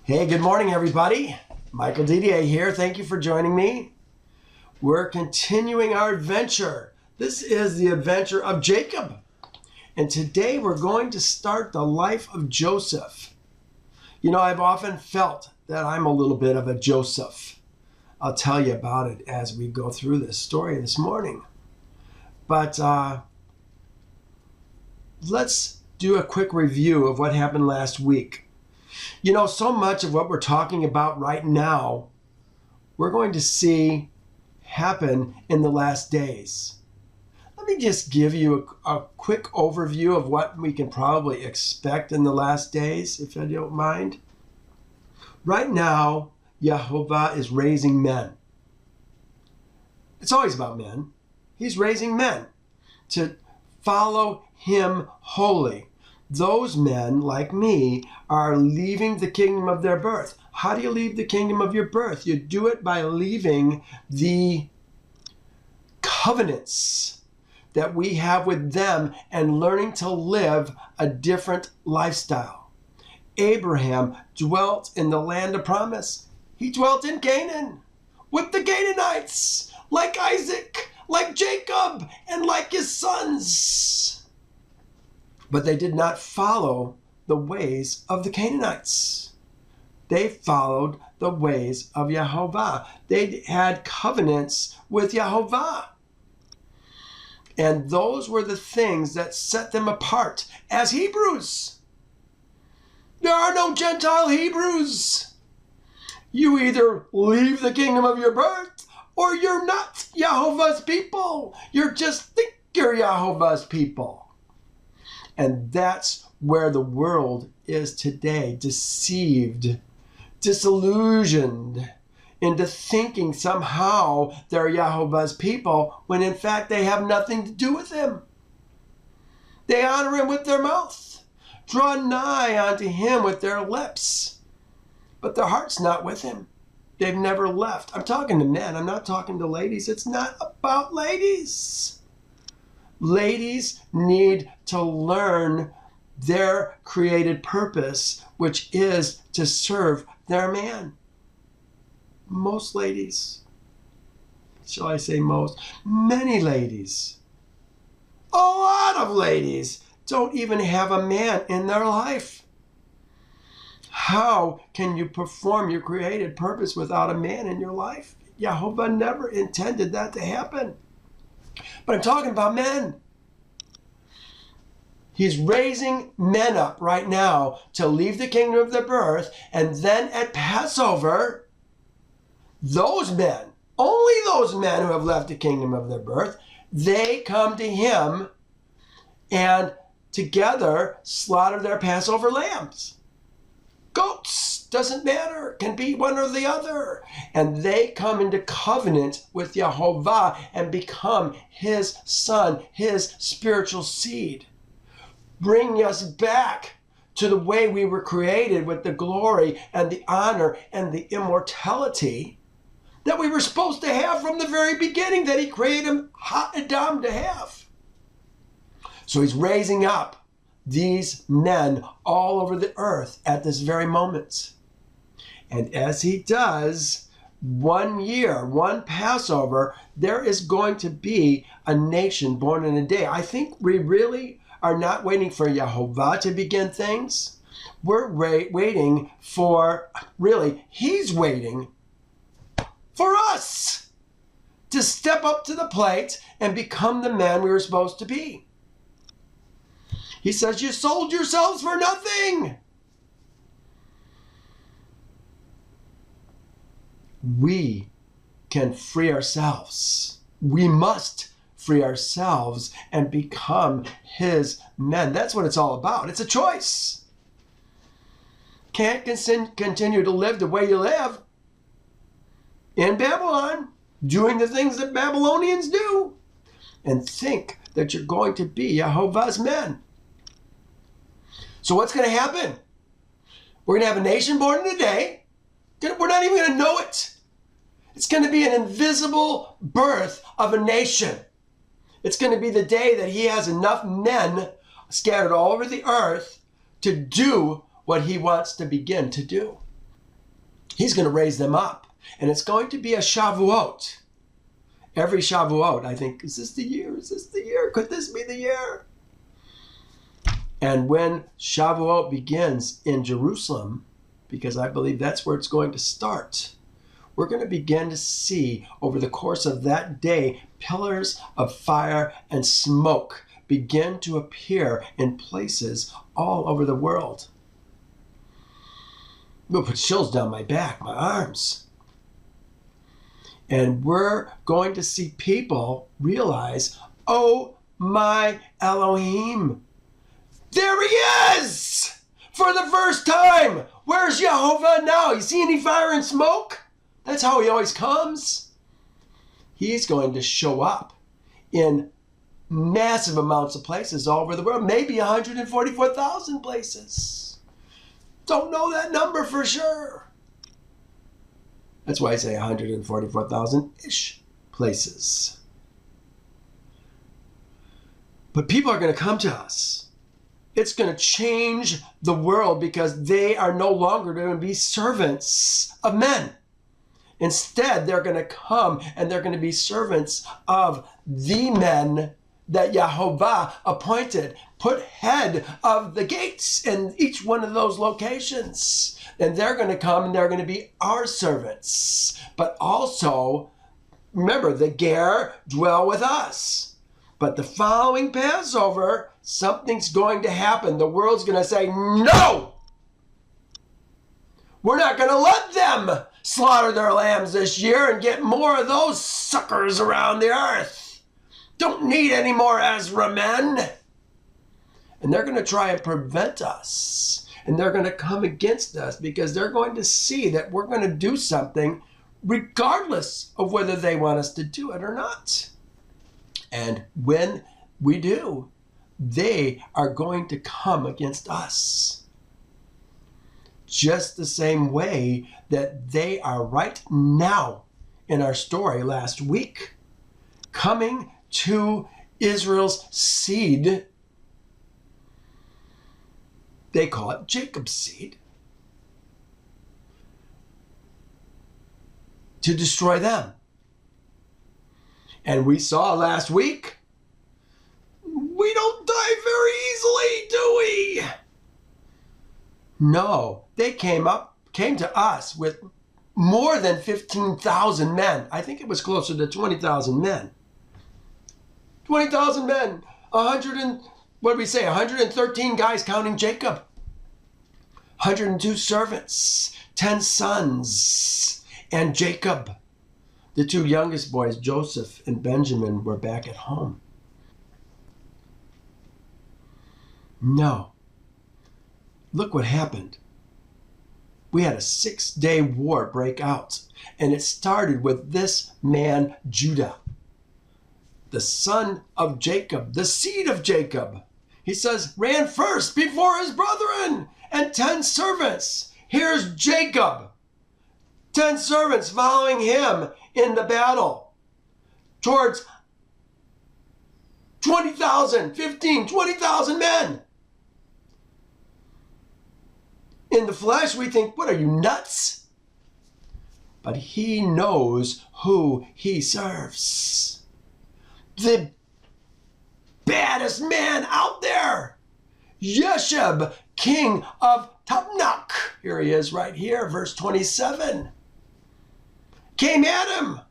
Hey, good morning, everybody. Michael Didier here. Thank you for joining me. We're continuing our adventure. This is the adventure of Jacob. And today we're going to start the life of Joseph. You know, I've often felt that I'm a little bit of a Joseph. I'll tell you about it as we go through this story this morning. But let's do a quick review of what happened last week. You know, so much of what we're talking about right now, we're going to see happen in the last days. Let me just give you a quick overview of what we can probably expect in the last days, if you don't mind. Right now, Yehovah is raising men. It's always about men. He's raising men to follow him wholly. Those men, like me, are leaving the kingdom of their birth. How do you leave the kingdom of your birth? You do it by leaving the covenants that we have with them and learning to live a different lifestyle. Abraham dwelt in the land of promise. He dwelt in Canaan with the Canaanites, like Isaac, like Jacob, and like his sons. But they did not follow the ways of the Canaanites. They followed the ways of Yehovah. They had covenants with Yehovah. And those were the things that set them apart as Hebrews. There are no Gentile Hebrews. You either leave the kingdom of your birth or you're not Yehovah's people. You just think you're Yehovah's people. And that's where the world is today, deceived, disillusioned into thinking somehow they're Yehovah's people when in fact they have nothing to do with him. They honor him with their mouth, draw nigh unto him with their lips, but their heart's not with him. They've never left. I'm talking to men, I'm not talking to ladies. It's not about ladies. Ladies need to learn their created purpose, which is to serve their man. Most ladies, shall I say most? Many ladies, a lot of ladies don't even have a man in their life. How can you perform your created purpose without a man in your life? Yehovah never intended that to happen. But I'm talking about men. He's raising men up right now to leave the kingdom of their birth, and then at Passover, those men, only those men who have left the kingdom of their birth, they come to him and together slaughter their Passover lambs. Goats, doesn't matter, can be one or the other. And they come into covenant with Yehovah and become his son, his spiritual seed. Bring us back to the way we were created with the glory and the honor and the immortality that we were supposed to have from the very beginning, that he created Adam to have. So he's raising up these men all over the earth at this very moment. And as he does, 1 year, one Passover, there is going to be a nation born in a day. I think we really are not waiting for Yehovah to begin things. We're waiting for, really, he's waiting for us to step up to the plate and become the man we were supposed to be. He says, you sold yourselves for nothing. We can free ourselves. We must free ourselves and become his men. That's what it's all about. It's a choice. Can't continue to live the way you live in Babylon, doing the things that Babylonians do, and think that you're going to be Yehovah's men. So what's going to happen? We're going to have a nation born in a day. We're not even going to know it. It's going to be an invisible birth of a nation. It's going to be the day that he has enough men scattered all over the earth to do what he wants to begin to do. He's going to raise them up. And it's going to be a Shavuot. Every Shavuot, I think, is this the year? Is this the year? Could this be the year? And when Shavuot begins in Jerusalem, because I believe that's where it's going to start, we're going to begin to see over the course of that day, pillars of fire and smoke begin to appear in places all over the world. It'll put chills down my back, my arms. And we're going to see people realize, oh my Elohim, there he is! For the first time! Where's Jehovah now? You see any fire and smoke? That's how he always comes. He's going to show up in massive amounts of places all over the world, maybe 144,000 places. Don't know that number for sure. That's why I say 144,000-ish places. But people are going to come to us. It's going to change the world because they are no longer going to be servants of men. Instead, they're going to come and they're going to be servants of the men that Yehovah appointed, put head of the gates in each one of those locations. And they're going to come and they're going to be our servants. But also, remember, the Ger dwell with us. But the following Passover, something's going to happen. The world's going to say, no! We're not going to let them slaughter their lambs this year and get more of those suckers around the earth. Don't need any more Ezra men. And they're going to try and prevent us. And they're going to come against us because they're going to see that we're going to do something regardless of whether they want us to do it or not. And when we do, they are going to come against us. Just the same way that they are right now in our story last week, coming to Israel's seed. They call it Jacob's seed, to destroy them. And we saw last week, we don't die very easily, do we? No, they came to us with more than 15,000 men. I think it was closer to 20,000 men. 20,000 men, 113 guys counting Jacob. 102 servants, 10 sons, and Jacob. The two youngest boys, Joseph and Benjamin, were back at home. No. Look what happened. We had a 6-day war break out, and it started with this man, Judah, the son of Jacob, the seed of Jacob. He says, ran first before his brethren, and 10 servants. Here's Jacob. 10 servants following him in the battle towards 20,000 men. In the flesh, we think, what are you, nuts? But he knows who he serves. The baddest man out there, Jashub, king of Tapnach. Here he is right here, verse 27. Came at him.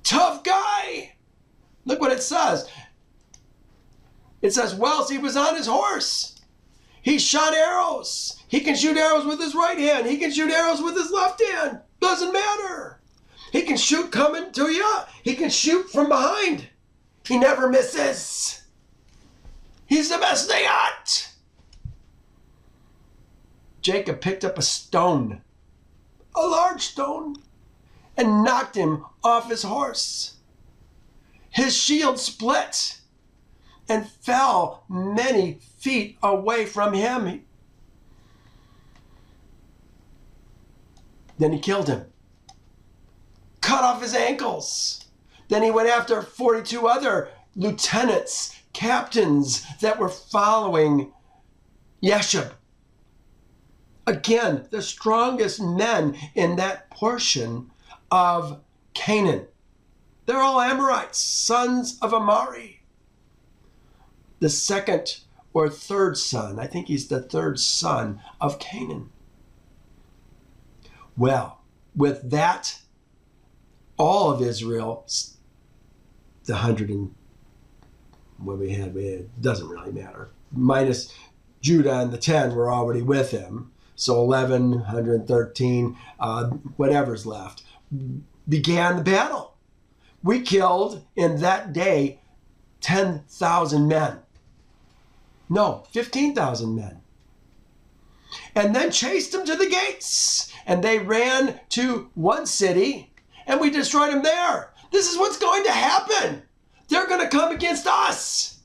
Tough guy. Look what it says. It says, whilst he was on his horse, he shot arrows. He can shoot arrows with his right hand. He can shoot arrows with his left hand. Doesn't matter. He can shoot coming to you. He can shoot from behind. He never misses. He's the best they got. Jacob picked up a stone, a large stone, and knocked him off his horse. His shield split and fell many feet away from him. Then he killed him, cut off his ankles. Then he went after 42 other lieutenants, captains that were following Yasher. Again, the strongest men in that portion of Canaan. They're all Amorites, sons of Amari. The second or third son, I think he's the third son of Canaan. Well, with that, all of Israel, the 100 and what we had, it doesn't really matter. Minus Judah and the 10 were already with him. So 11, 113, whatever's left, began the battle. We killed in that day 10,000 men. No, 15,000 men. And then chased them to the gates. And they ran to one city, and we destroyed them there. This is what's going to happen. They're going to come against us,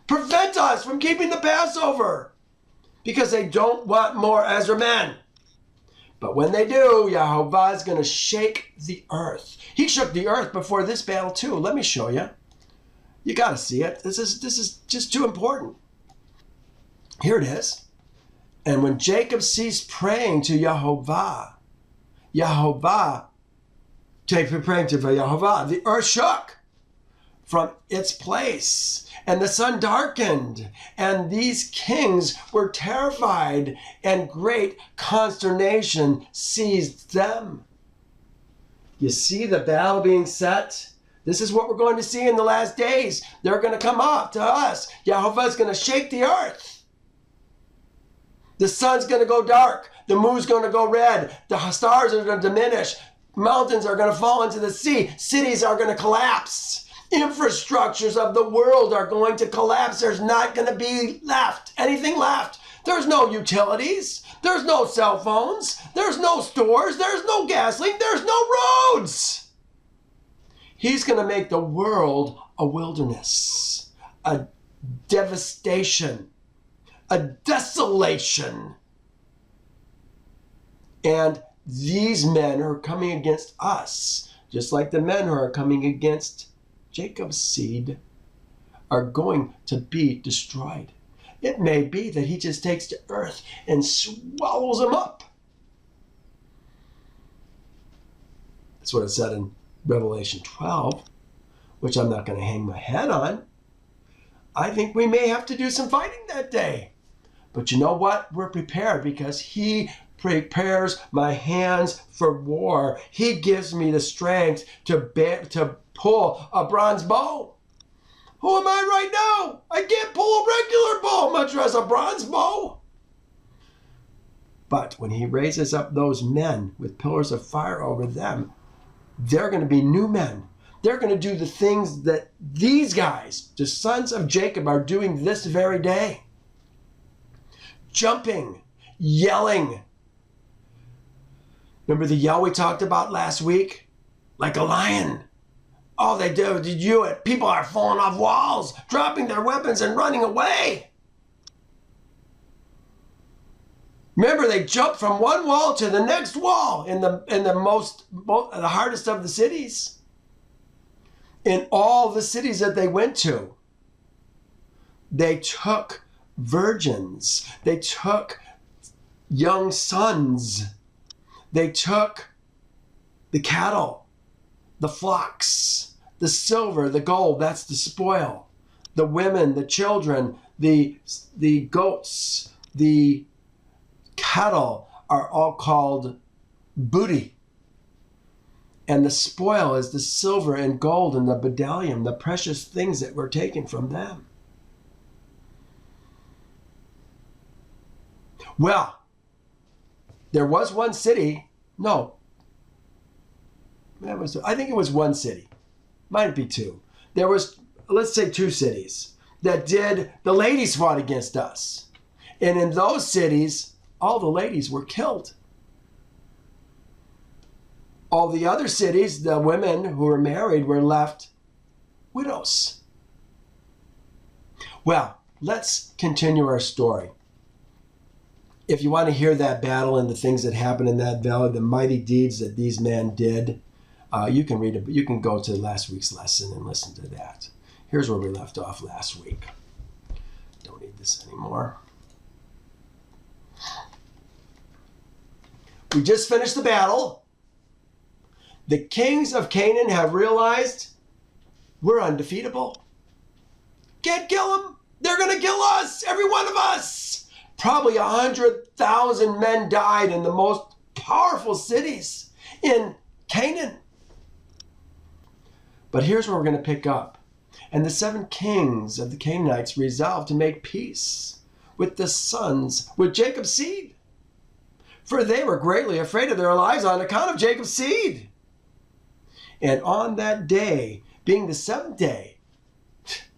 prevent us from keeping the Passover, because they don't want more Ezra men. But when they do, Yahovah is going to shake the earth. He shook the earth before this battle too. Let me show you. You got to see it. This is just too important. Here it is. And when Jacob ceased praying to Yahovah, the earth shook from its place, and the sun darkened, and these kings were terrified, and great consternation seized them. You see the battle being set? This is what we're going to see in the last days. They're going to come up to us. Yahovah is going to shake the earth. The sun's going to go dark. The moon's going to go red. The stars are going to diminish. Mountains are going to fall into the sea. Cities are going to collapse. Infrastructures of the world are going to collapse. There's not going to be anything left. There's no utilities. There's no cell phones. There's no stores. There's no gasoline. There's no roads. He's going to make the world a wilderness, a devastation, a desolation. And these men who are coming against us, just like the men who are coming against Jacob's seed, are going to be destroyed. It may be that he just takes the earth and swallows them up. That's what it said in Revelation 12, which I'm not going to hang my head on. I think we may have to do some fighting that day. But you know what? We're prepared because he prepares my hands for war. He gives me the strength to pull a bronze bow. Who am I right now? I can't pull a regular bow, much less a bronze bow. But when he raises up those men with pillars of fire over them, they're going to be new men. They're going to do the things that these guys, the sons of Jacob, are doing this very day. Jumping, yelling. Remember the yell we talked about last week? Like a lion. All they do, people are falling off walls, dropping their weapons and running away. Remember, they jumped from one wall to the next wall in the hardest of the cities. In all the cities that they went to, they took virgins. They took young sons. They took the cattle, the flocks, the silver, the gold, that's the spoil. The women, the children, the goats, the cattle are all called booty. And the spoil is the silver and gold and the bdellium, the precious things that were taken from them. Well, there was one city. No, I think it was one city. Might be two. There was, let's say, two cities the ladies fought against us. And in those cities, all the ladies were killed. All the other cities, the women who were married were left widows. Well, let's continue our story. If you want to hear that battle and the things that happened in that valley, the mighty deeds that these men did, you can read it. You can go to last week's lesson and listen to that. Here's where we left off last week. Don't need this anymore. We just finished the battle. The kings of Canaan have realized we're undefeatable. Can't kill them. They're going to kill us, every one of us. Probably 100,000 men died in the most powerful cities in Canaan. But here's where we're going to pick up. And the 7 kings of the Canaanites resolved to make peace with the sons, with Jacob's seed. For they were greatly afraid of their lives on account of Jacob's seed. And on that day, being the 7th day,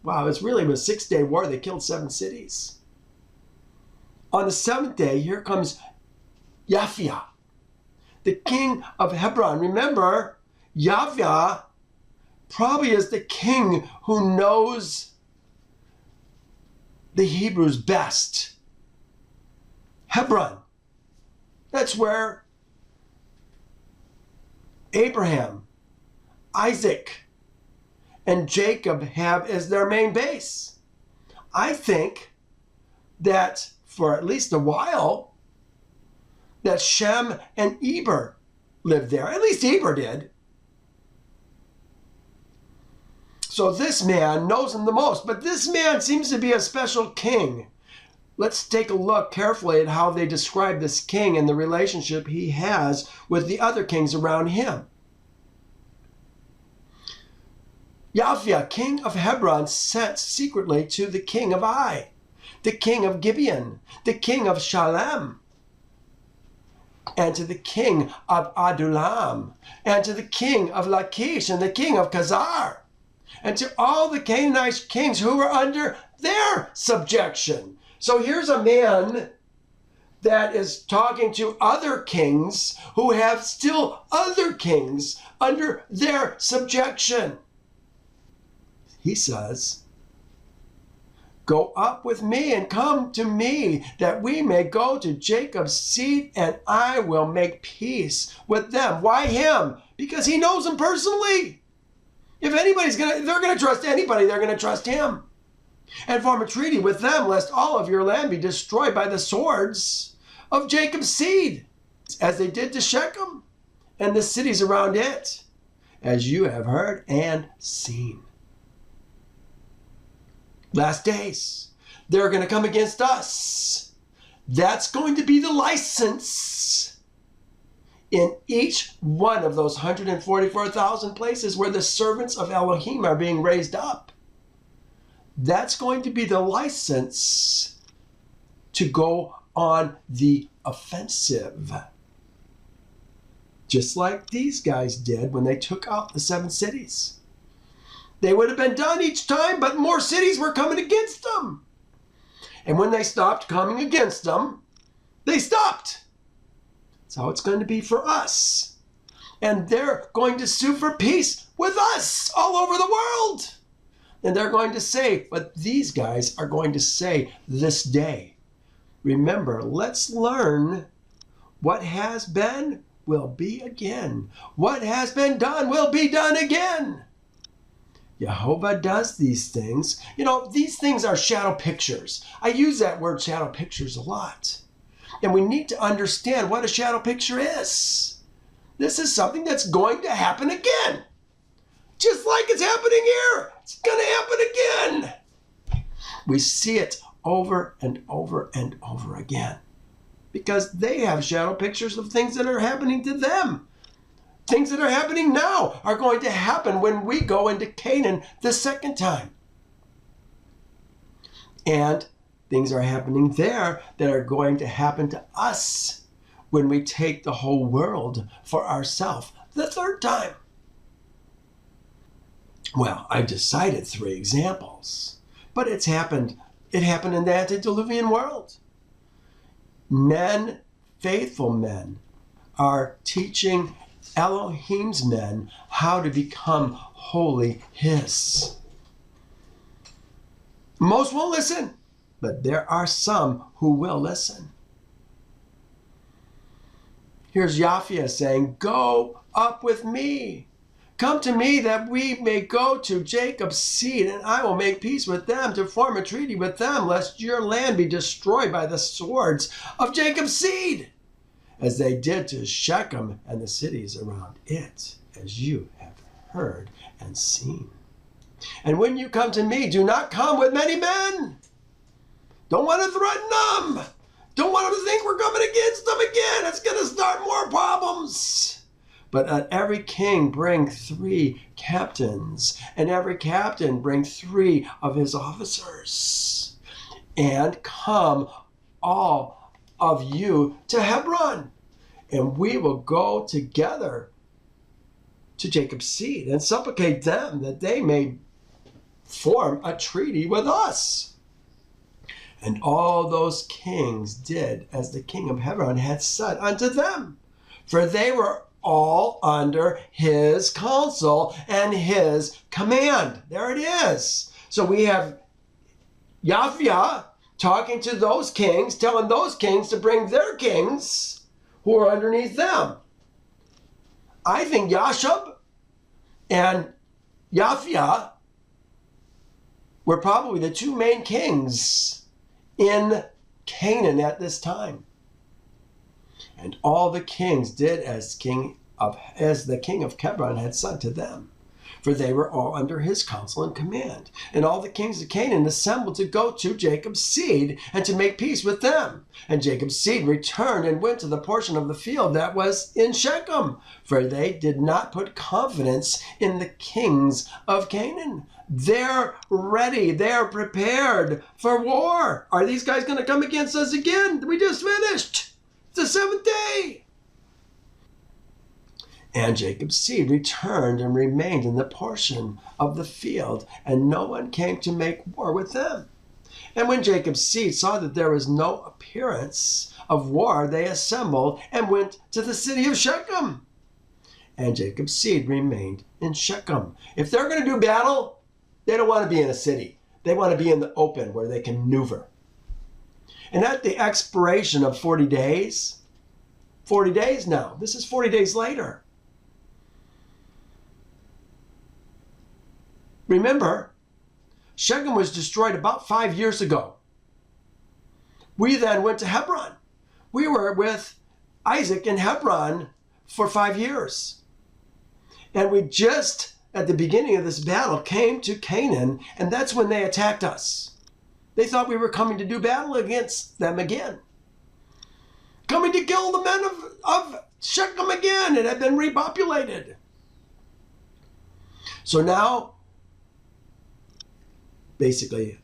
wow, it really was a 6-day war. They killed 7 cities. On the 7th day, here comes Yasher, the king of Hebron. Remember, Yasher probably is the king who knows the Hebrews best. Hebron. That's where Abraham, Isaac, and Jacob have as their main base. I think that for at least a while, that Shem and Eber lived there. At least Eber did. So this man knows him the most, but this man seems to be a special king. Let's take a look carefully at how they describe this king and the relationship he has with the other kings around him. Yasher, king of Hebron, sent secretly to the king of Ai, the king of Gibeon, the king of Shalem, and to the king of Adullam, and to the king of Lachish, and the king of Khazar, and to all the Canaanite kings who were under their subjection. So here's a man that is talking to other kings who have still other kings under their subjection. He says, "Go up with me and come to me, that we may go to Jacob's seed, and I will make peace with them." Why him? Because he knows them personally. If they're gonna trust anybody, they're gonna trust him. "And form a treaty with them, lest all of your land be destroyed by the swords of Jacob's seed, as they did to Shechem and the cities around it, as you have heard and seen." Last days, they're going to come against us. That's going to be the license in each one of those 144,000 places where the servants of Elohim are being raised up. That's going to be the license to go on the offensive. Just like these guys did when they took out the 7 cities. They would have been done each time, but more cities were coming against them. And when they stopped coming against them, they stopped. That's how it's going to be for us. And they're going to sue for peace with us all over the world. And they're going to say what these guys are going to say this day. Remember, let's learn what has been will be again. What has been done will be done again. Jehovah does these things. You know, these things are shadow pictures. I use that word shadow pictures a lot. And we need to understand what a shadow picture is. This is something that's going to happen again. Just like it's happening here. It's going to happen again. We see it over and over and over again. Because they have shadow pictures of things that are happening to them. Things that are happening now are going to happen when we go into Canaan the second time. And things are happening there that are going to happen to us when we take the whole world for ourselves the third time. Well, I've decided 3 examples, but it happened in the antediluvian world. Men, faithful men, are teaching Elohim's men how to become wholly his. Most won't listen, but there are some who will listen. Here's Yasher saying, "Go up with me. Come to me that we may go to Jacob's seed, and I will make peace with them to form a treaty with them, lest your land be destroyed by the swords of Jacob's seed, as they did to Shechem and the cities around it, as you have heard and seen. And when you come to me, do not come with many men. Don't want to threaten them. Don't want them to think we're coming against them again. It's going to start more problems. But let every king bring 3 captains, and every captain bring 3 of his officers. And come all of you to Hebron, and we will go together to Jacob's seed and supplicate them that they may form a treaty with us. And all those kings did as the king of Hebron had said unto them, for they were all under his counsel and his command. There it is. So we have Yahweh talking to those kings, telling those kings to bring their kings who are underneath them. I think Jashub and Yahweh were probably the 2 main kings in Canaan at this time. And all the kings did as the king of Hebron had said to them, for they were all under his counsel and command. And all the kings of Canaan assembled to go to Jacob's seed and to make peace with them. And Jacob's seed returned and went to the portion of the field that was in Shechem, for they did not put confidence in the kings of Canaan. They're ready. They're prepared for war. Are these guys going to come against us again? We just finished. It's the 7th day. And Jacob's seed returned and remained in the portion of the field, and no one came to make war with them. And when Jacob's seed saw that there was no appearance of war, they assembled and went to the city of Shechem. And Jacob's seed remained in Shechem. If they're going to do battle, they don't want to be in a city. They want to be in the open where they can maneuver. And at the expiration of 40 days now, this is 40 days later. Remember, Shechem was destroyed about 5 years ago. We then went to Hebron. We were with Isaac in Hebron for 5 years. And we just, at the beginning of this battle, came to Canaan, and that's when they attacked us. They thought we were coming to do battle against them again. Coming to kill the men of Shechem again. It had been repopulated. So now, basically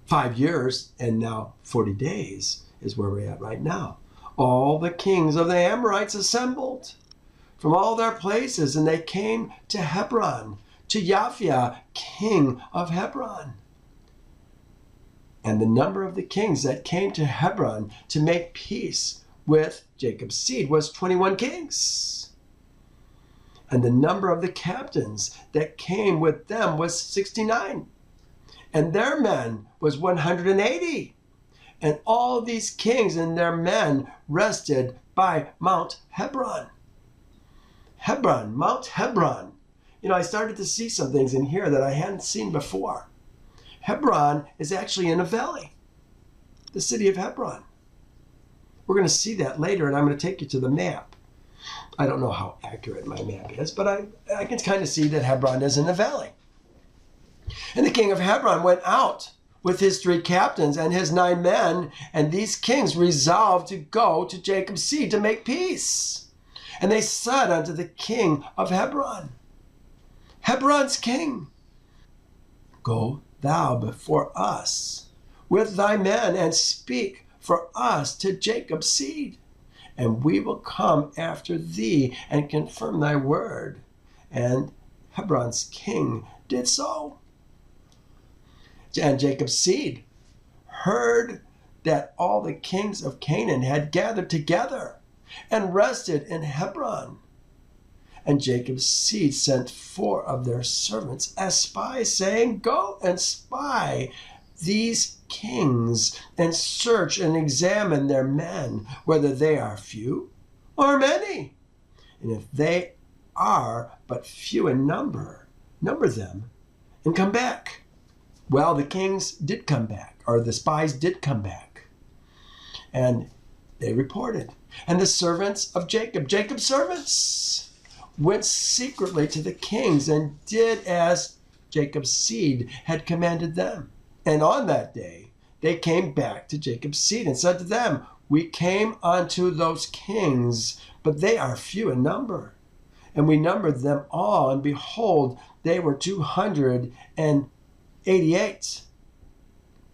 5 years and now 40 days is where we're at right now. All the kings of the Amorites assembled from all their places, and they came to Hebron, to Yahweh, king of Hebron. And the number of the kings that came to Hebron to make peace with Jacob's seed was 21 kings. And the number of the captains that came with them was 69. And their men was 180. And all these kings and their men rested by Mount Hebron. Hebron, Mount Hebron. You know, I started to see some things in here that I hadn't seen before. Hebron is actually in a valley, the city of Hebron. We're going to see that later, and I'm going to take you to the map. I don't know how accurate my map is, but I can kind of see that Hebron is in a valley. And the king of Hebron went out with his 3 captains and his 9 men, and these kings resolved to go to Jacob's seed to make peace. And they said unto the king of Hebron, Hebron's king, go thou before us with thy men, and speak for us to Jacob's seed, and we will come after thee and confirm thy word. And Hebron's king did so. And Jacob's seed heard that all the kings of Canaan had gathered together and rested in Hebron. And Jacob's seed sent 4 of their servants as spies, saying, go and spy these kings, and search and examine their men, whether they are few or many. And if they are but few in number, number them and come back. Well, the kings did come back, or the spies did come back. And They reported. And the servants of Jacob, Jacob's servants, went secretly to the kings and did as Jacob's seed had commanded them. And on that day, they came back to Jacob's seed and said to them, we came unto those kings, but they are few in number. And we numbered them all, and behold, they were 288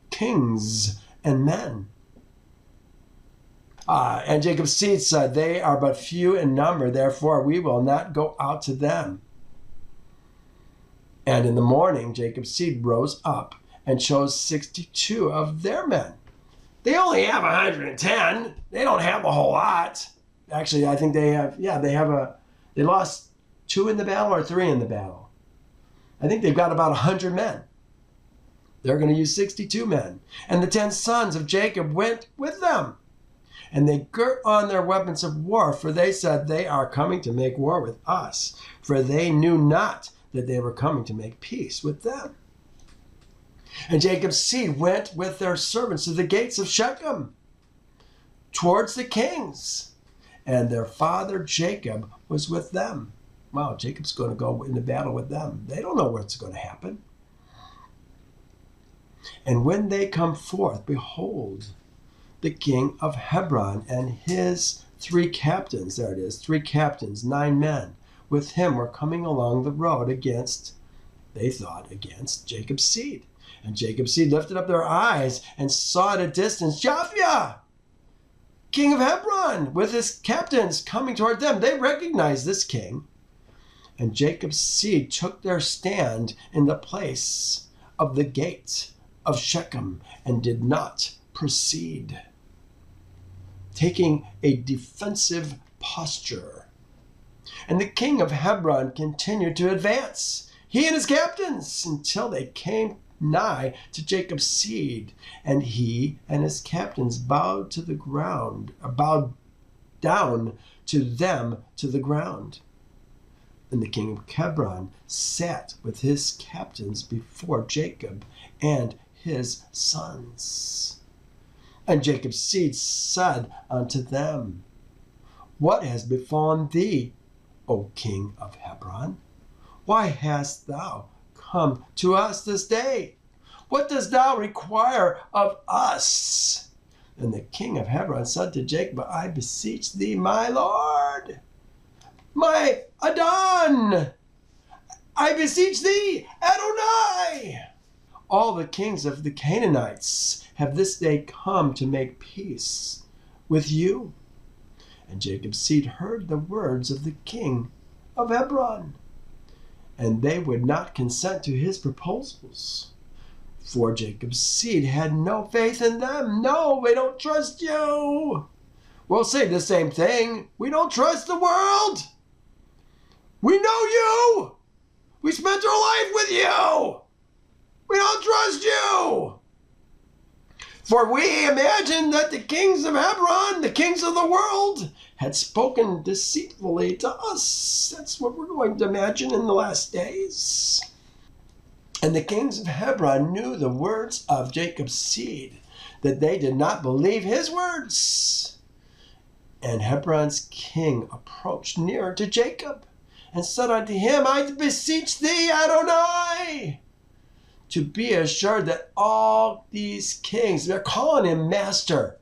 kings and men. And Jacob's seed said, they are but few in number, therefore we will not go out to them. And in the morning, Jacob's seed rose up and chose 62 of their men. They only have 110. They don't have a whole lot. Actually, I think they lost 2 in the battle or 3 in the battle. I think they've got about 100 men. They're going to use 62 men. And the 10 sons of Jacob went with them. And they girt on their weapons of war, for they said, they are coming to make war with us. For they knew not that they were coming to make peace with them. And Jacob's seed went with their servants to the gates of Shechem, towards the kings. And their father Jacob was with them. Wow, Jacob's going to go into battle with them. They don't know what's going to happen. And when they come forth, behold, the king of Hebron and his 3 captains, 3 captains, 9 men, with him were coming along the road against Jacob's seed. And Jacob's seed lifted up their eyes and saw at a distance Yasher, king of Hebron, with his captains coming toward them. They recognized this king. And Jacob's seed took their stand in the place of the gate of Shechem and did not proceed, taking a defensive posture. And the king of Hebron continued to advance, he and his captains, until they came nigh to Jacob's seed, and he and his captains bowed down to them to the ground. And the king of Hebron sat with his captains before Jacob and his sons. And Jacob's seed said unto them, what has befallen thee, O king of Hebron? Why hast thou come to us this day? What dost thou require of us? And the king of Hebron said to Jacob, I beseech thee, my lord, my Adon, I beseech thee, Adonai. All the kings of the Canaanites have this day come to make peace with you. And Jacob's seed heard the words of the king of Hebron, and they would not consent to his proposals. For Jacob's seed had no faith in them. No, we don't trust you. We'll say the same thing. We don't trust the world. We know you. We spent our life with you. We don't trust you. For we imagined that the kings of Hebron, the kings of the world, had spoken deceitfully to us. That's what we're going to imagine in the last days. And the kings of Hebron knew the words of Jacob's seed, that they did not believe his words. And Hebron's king approached nearer to Jacob and said unto him, I beseech thee, Adonai, to be assured that all these kings, they're calling him master,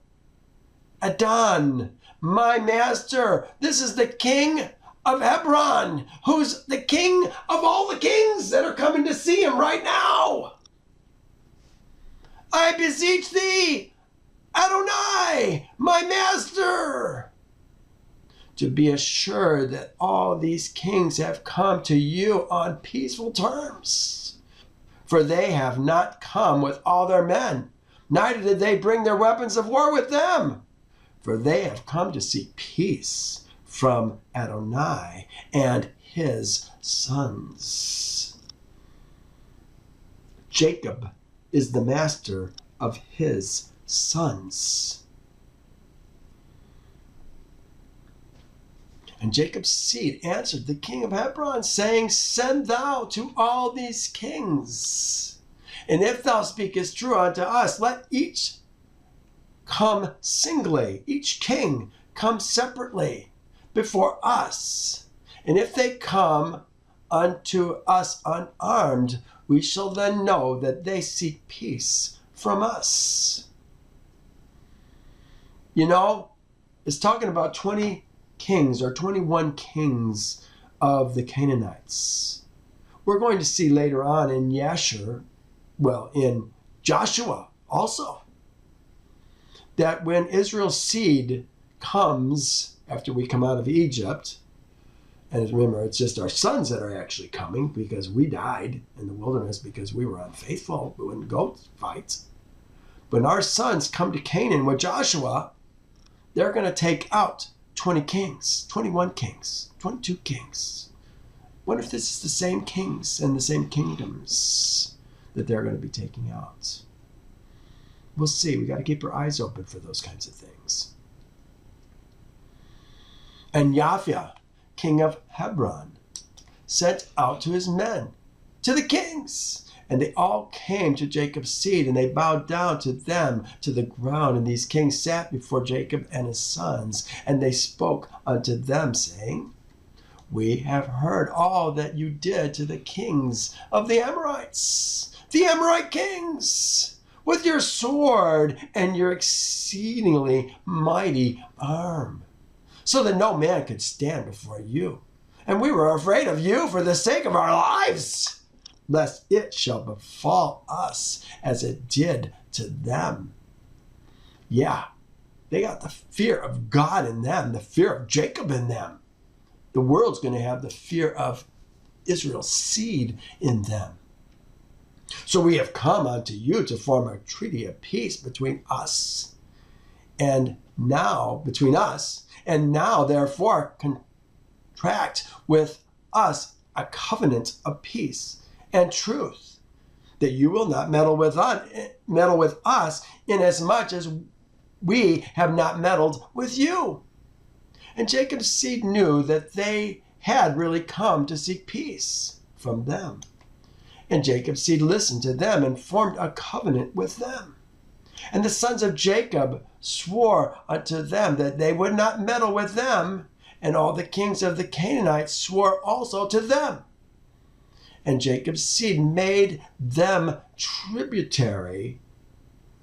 Adon, my master. This is the king of Hebron, who's the king of all the kings that are coming to see him right now. I beseech thee, Adonai, my master, to be assured that all these kings have come to you on peaceful terms. For they have not come with all their men, neither did they bring their weapons of war with them. For they have come to seek peace from Adonai and his sons. Jacob is the master of his sons. And Jacob's seed answered the king of Hebron, saying, send thou to all these kings. And if thou speakest true unto us, let each come singly. Each king comes separately before us. And if they come unto us unarmed, we shall then know that they seek peace from us. You know, it's talking about 20 kings or 21 kings of the Canaanites. We're going to see later on in Yasher, in Joshua also, that when Israel's seed comes after we come out of Egypt, and remember, it's just our sons that are actually coming because we died in the wilderness because we were unfaithful. We wouldn't go fight. When our sons come to Canaan with Joshua, they're going to take out 20 kings, 21 kings, 22 kings. What if this is the same kings and the same kingdoms that they're going to be taking out? We'll see. We got to keep our eyes open for those kinds of things. And Yasher, king of Hebron, sent out to his men, to the kings. And they all came to Jacob's seed, and they bowed down to them to the ground. And these kings sat before Jacob and his sons, and they spoke unto them, saying, We have heard all that you did to the kings of the Amorites, the Amorite kings, with your sword and your exceedingly mighty arm, so that no man could stand before you. And we were afraid of you for the sake of our lives, lest it shall befall us as it did to them. Yeah, they got the fear of God in them, the fear of Jacob in them. The world's going to have the fear of Israel's seed in them. So we have come unto you to form a treaty of peace between us and now, therefore contract with us a covenant of peace and truth, that you will not meddle with us inasmuch as we have not meddled with you. And Jacob's seed knew that they had really come to seek peace from them. And Jacob's seed listened to them and formed a covenant with them. And the sons of Jacob swore unto them that they would not meddle with them, and all the kings of the Canaanites swore also to them. And Jacob's seed made them tributary.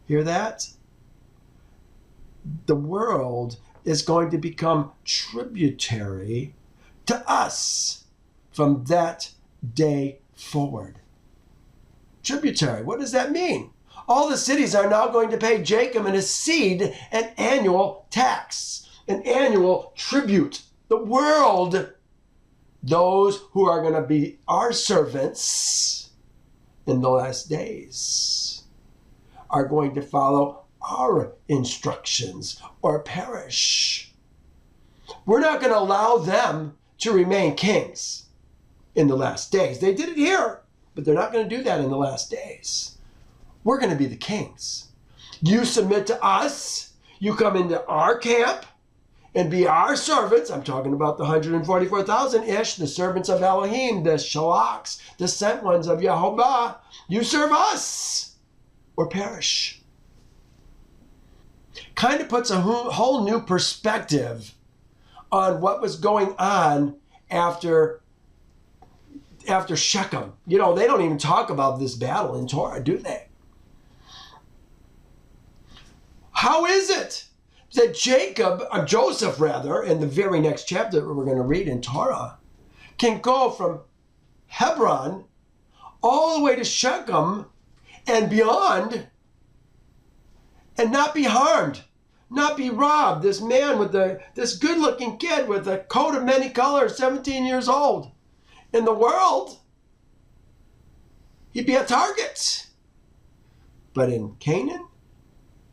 Hear that? The world is going to become tributary to us from that day forward. Tributary, what does that mean? All the cities are now going to pay Jacob and his seed an annual tax, an annual tribute. The world, those who are going to be our servants in the last days, are going to follow our instructions or perish. We're not going to allow them to remain kings in the last days. They did it here, but they're not going to do that in the last days. We're going to be the kings. You submit to us. You come into our camp and be our servants. I'm talking about the 144,000-ish, the servants of Elohim, the Shalachs, the sent ones of Yehovah. You serve us or perish. Kind of puts a whole new perspective on what was going on after Shechem. You know, they don't even talk about this battle in Torah, do they? How is it that Joseph, in the very next chapter that we're going to read in Torah, can go from Hebron all the way to Shechem and beyond and not be harmed, not be robbed? This man with this good-looking kid with a coat of many colors, 17 years old, in the world, he'd be a target. But in Canaan,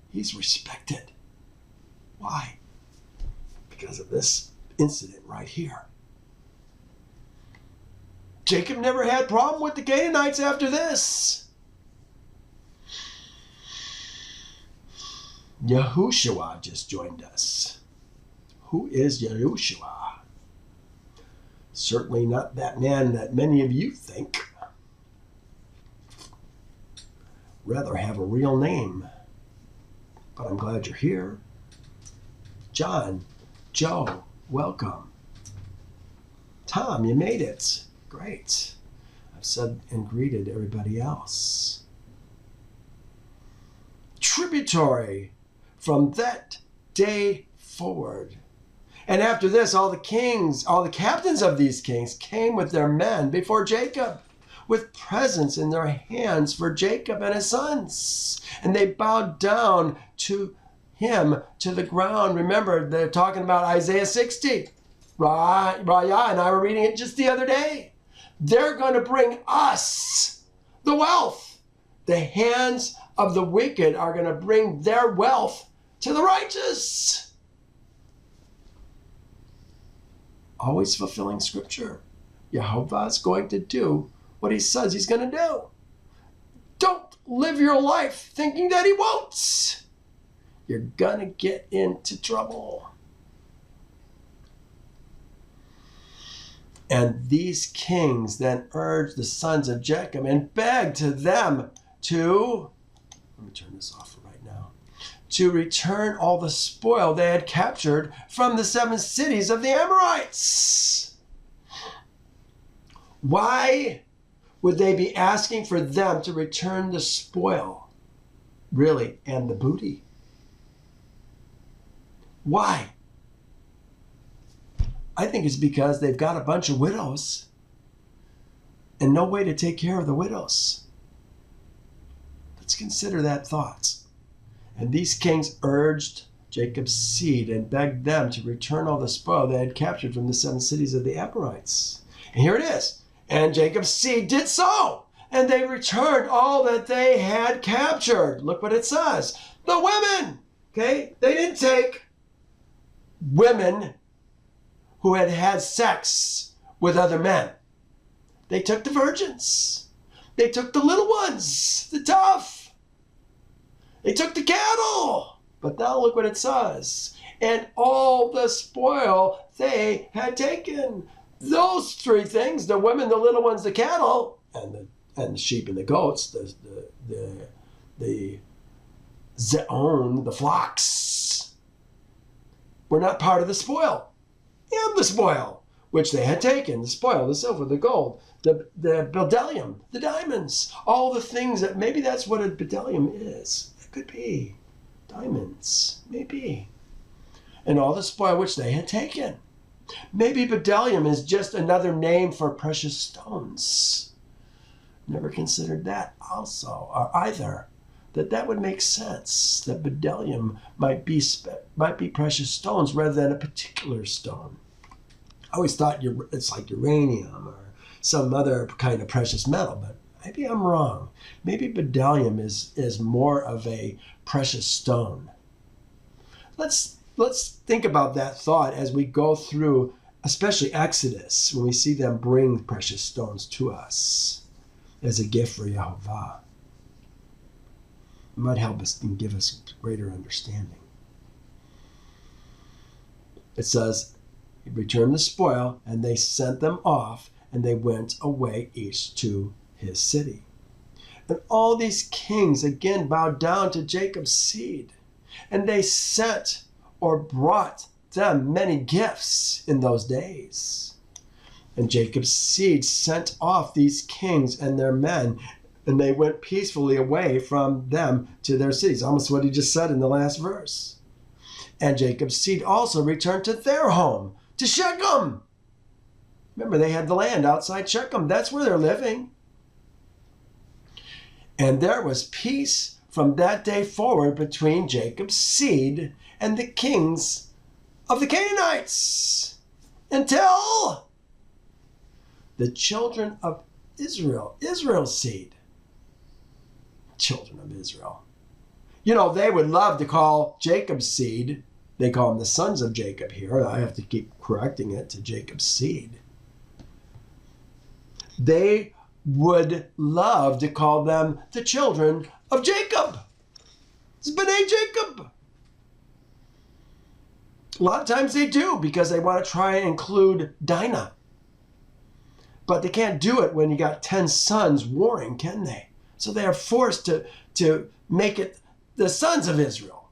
he's respected. Why? Because of this incident right here. Jacob never had a problem with the Canaanites after this. Yahushua just joined us. Who is Yahushua? Certainly not that man that many of you think. Rather have a real name. but I'm glad you're here. John, Joe, welcome. Tom, you made it. Great. I've said and greeted everybody else. Tributary from that day forward. And after this, all the kings, all the captains of these kings came with their men before Jacob, with presents in their hands for Jacob and his sons. And they bowed down to him to the ground. Remember, they're talking about Isaiah 60. Raya and I were reading it just the other day. They're going to bring us the wealth. The hands of the wicked are going to bring their wealth to the righteous. Always fulfilling scripture. Jehovah is going to do what he says he's going to do. Don't live your life thinking that he won't. You're going to get into trouble. And these kings then urged the sons of Jacob and begged to them to, let me turn this off right now, to return all the spoil they had captured from the 7 cities of the Amorites. Why would they be asking for them to return the spoil, really, and the booty? Why? I think it's because they've got a bunch of widows and no way to take care of the widows. Let's consider that thought. And these kings urged Jacob's seed and begged them to return all the spoil they had captured from the 7 cities of the Amorites. And here it is. And Jacob's seed did so. And they returned all that they had captured. Look what it says. The women. Okay? They didn't take women who had had sex with other men. They took the virgins. They took the little ones, the tough. They took the cattle. But now look what it says. And all the spoil they had taken. Those 3 things, the women, the little ones, the cattle, and the sheep and the goats, the zeon, the flocks, were not part of the spoil. And the spoil, which they had taken, the spoil, the silver, the gold, the bdellium, the diamonds, all the things that, maybe that's what a bdellium is. It could be. Diamonds, maybe. And all the spoil which they had taken. Maybe bdellium is just another name for precious stones. Never considered that also, or either. That would make sense, that bdellium might be precious stones rather than a particular stone. I always thought it's like uranium or some other kind of precious metal, but maybe I'm wrong. Maybe bdellium is more of a precious stone. Let's think about that thought as we go through, especially Exodus, when we see them bring precious stones to us as a gift for Yehovah. It might help us and give us greater understanding. It says, he returned the spoil, and they sent them off, and they went away each to his city. And all these kings again bowed down to Jacob's seed, and they sent or brought them many gifts in those days. And Jacob's seed sent off these kings and their men, and they went peacefully away from them to their cities. Almost what he just said in the last verse. And Jacob's seed also returned to their home, to Shechem. Remember, they had the land outside Shechem. That's where they're living. And there was peace from that day forward between Jacob's seed and the kings of the Canaanites until the children of Israel, Israel's seed. Children of Israel. You know, they would love to call Jacob's seed, they call them the sons of Jacob here. I have to keep correcting it to Jacob's seed. They would love to call them the children of Jacob. It's B'nai Jacob. A lot of times they do because they want to try and include Dinah. But they can't do it when you got 10 sons warring, can they? So they are forced to make it the sons of Israel.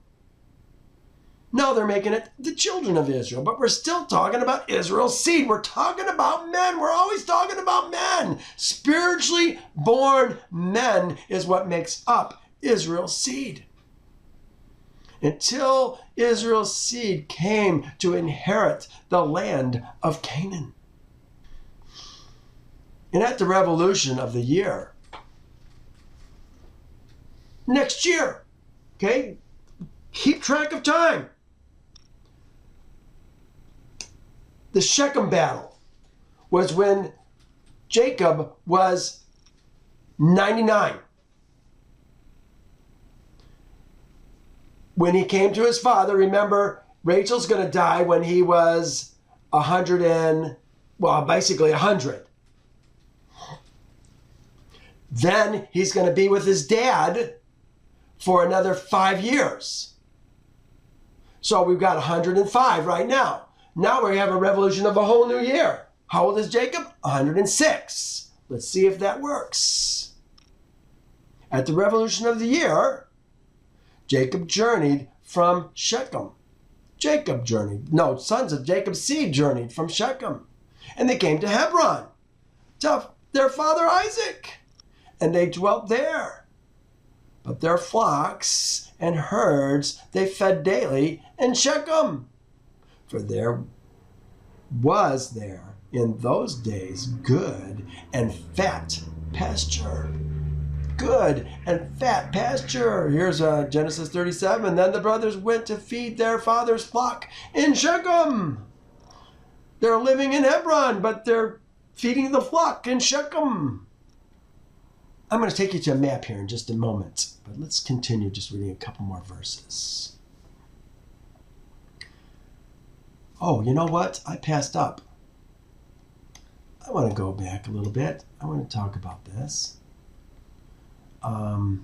Now they're making it the children of Israel, but we're still talking about Israel's seed. We're talking about men. We're always talking about men. Spiritually born men is what makes up Israel's seed. Until Israel's seed came to inherit the land of Canaan. And at the revolution of the year, next year, okay, keep track of time. The Shechem battle was when Jacob was 99. When he came to his father, remember, Rachel's going to die when he was 100. Then he's going to be with his dad for another 5 years. So we've got 105 right now. Now we have a revolution of a whole new year. How old is Jacob? 106. Let's see if that works. At the revolution of the year, Jacob journeyed from Shechem. Sons of Jacob's seed journeyed from Shechem. And they came to Hebron, to their father Isaac. And they dwelt there. But their flocks and herds they fed daily in Shechem. For there was there in those days good and fat pasture. Good and fat pasture. Here's Genesis 37. Then the brothers went to feed their father's flock in Shechem. They're living in Hebron, but they're feeding the flock in Shechem. I'm going to take you to a map here in just a moment, but let's continue just reading a couple more verses. Oh, you know what? I passed up. I want to go back a little bit. I want to talk about this. And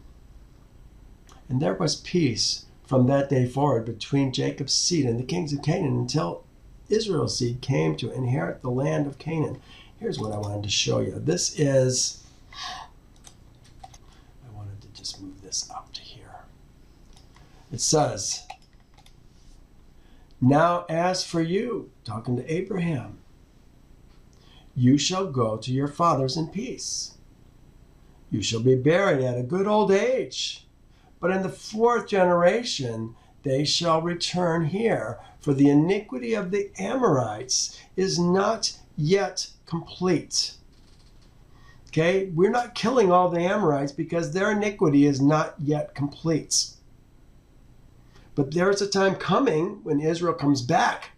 there was peace from that day forward between Jacob's seed and the kings of Canaan until Israel's seed came to inherit the land of Canaan. Here's what I wanted to show you. This is, I wanted to just move this up to here. It says, now as for you, talking to Abraham, you shall go to your fathers in peace. You shall be buried at a good old age. But in the 4th generation, they shall return here, for the iniquity of the Amorites is not yet complete. Okay, we're not killing all the Amorites because their iniquity is not yet complete. But there's a time coming when Israel comes back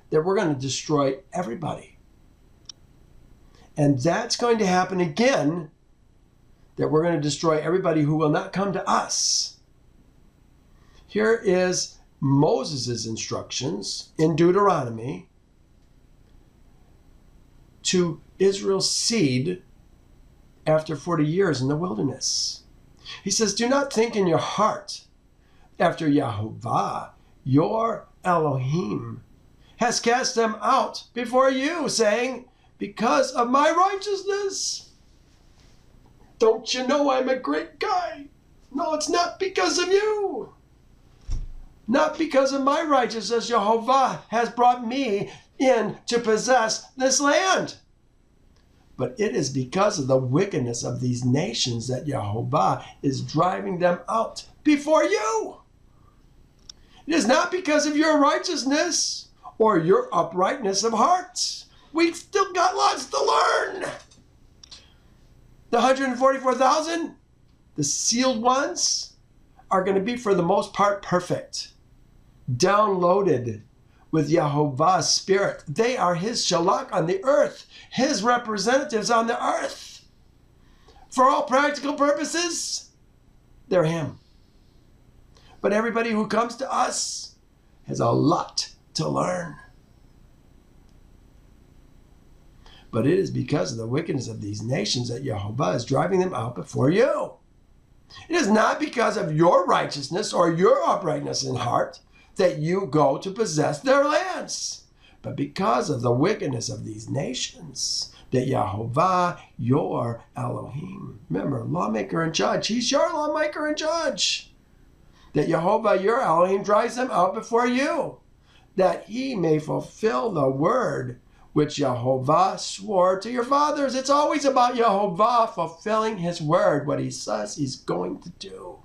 that we're going to destroy everybody. And that's going to happen again, that we're going to destroy everybody who will not come to us. Here is Moses' instructions in Deuteronomy to Israel's seed after 40 years in the wilderness. He says, do not think in your heart after Yahovah, your Elohim, has cast them out before you, saying, because of my righteousness. Don't you know I'm a great guy? No, it's not because of you. Not because of my righteousness, Jehovah has brought me in to possess this land. But it is because of the wickedness of these nations that Jehovah is driving them out before you. It is not because of your righteousness or your uprightness of heart. We've still got lots to learn. The 144,000, the sealed ones, are going to be for the most part perfect. Downloaded with Yahovah's spirit. They are his shalach on the earth, his representatives on the earth. For all practical purposes, they're him. But everybody who comes to us has a lot to learn. But it is because of the wickedness of these nations that Jehovah is driving them out before you. It is not because of your righteousness or your uprightness in heart that you go to possess their lands, but because of the wickedness of these nations that Jehovah, your Elohim, remember, lawmaker and judge, he's your lawmaker and judge. that Jehovah your Elohim drives them out before you, that he may fulfill the word which Jehovah swore to your fathers. It's always about Jehovah fulfilling his word, what he says he's going to do.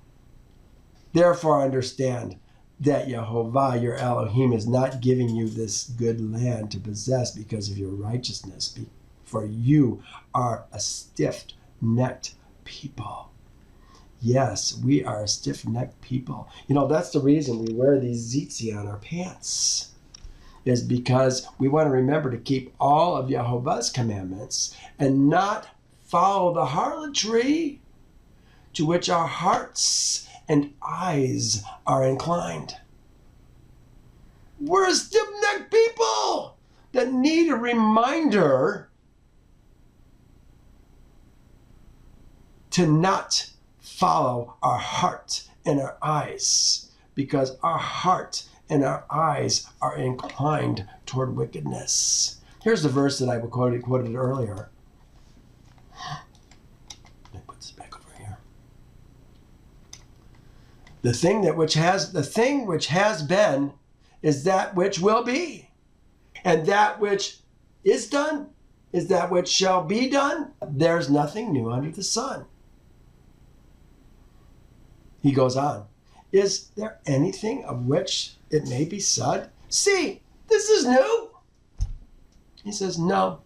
Therefore understand that Jehovah your Elohim is not giving you this good land to possess because of your righteousness, for you are a stiff-necked people. Yes, we are a stiff-necked people. You know, that's the reason we wear these tzitzit on our pants, is because we want to remember to keep all of Jehovah's commandments and not follow the harlotry to which our hearts and eyes are inclined. We're a stiff-necked people that need a reminder to not follow our heart and our eyes, because our heart and our eyes are inclined toward wickedness. Here's the verse that I quoted earlier. Let me put this back over here. The thing which has been is that which will be, and that which is done is that which shall be done. There's nothing new under the sun. He goes on, is there anything of which it may be said, see, this is new? He says, no,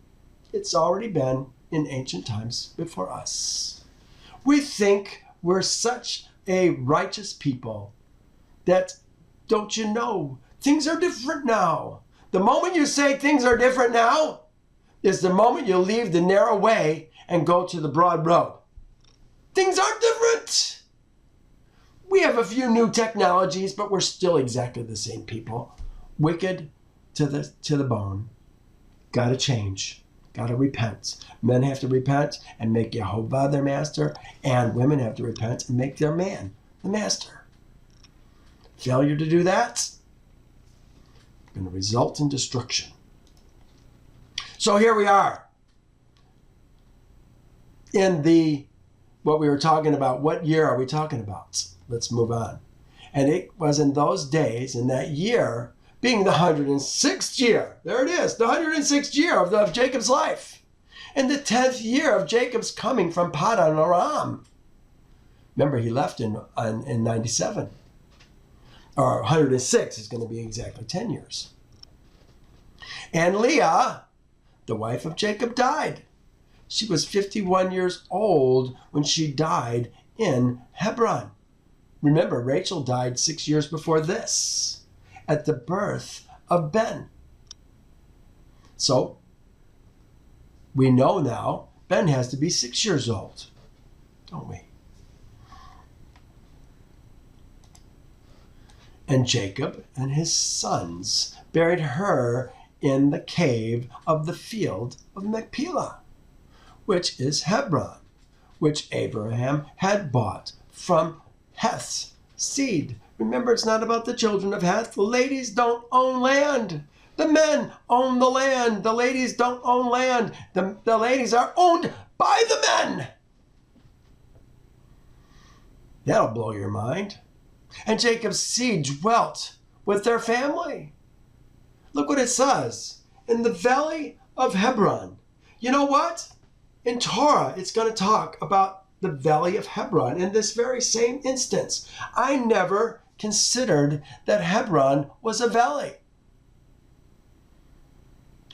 it's already been in ancient times before us. We think we're such a righteous people that, don't you know, things are different now. The moment you say things are different now is the moment you leave the narrow way and go to the broad road. Things aren't different. We have a few new technologies, but we're still exactly the same people. Wicked to the bone. Got to change. Got to repent. Men have to repent and make Jehovah their master, and women have to repent and make their man the master. Failure to do that going to result in destruction. So here we are in what we were talking about. What year are we talking about? Let's move on. And it was in those days, in that year, being the 106th year. There it is, the 106th year of Jacob's life. And the 10th year of Jacob's coming from Paddan Aram. Remember, he left in 97. Or 106 is going to be exactly 10 years. And Leah, the wife of Jacob, died. She was 51 years old when she died in Hebron. Remember, Rachel died 6 years before this, at the birth of Ben. So, we know now Ben has to be 6 years old, don't we? And Jacob and his sons buried her in the cave of the field of Machpelah, which is Hebron, which Abraham had bought from Heth's seed. Remember, it's not about the children of Heth. The ladies don't own land. The men own the land. The ladies don't own land. The ladies are owned by the men. That'll blow your mind. And Jacob's seed dwelt with their family. Look what it says. In the valley of Hebron. You know what? In Torah, it's going to talk about the valley of Hebron in this very same instance. I never considered that Hebron was a valley.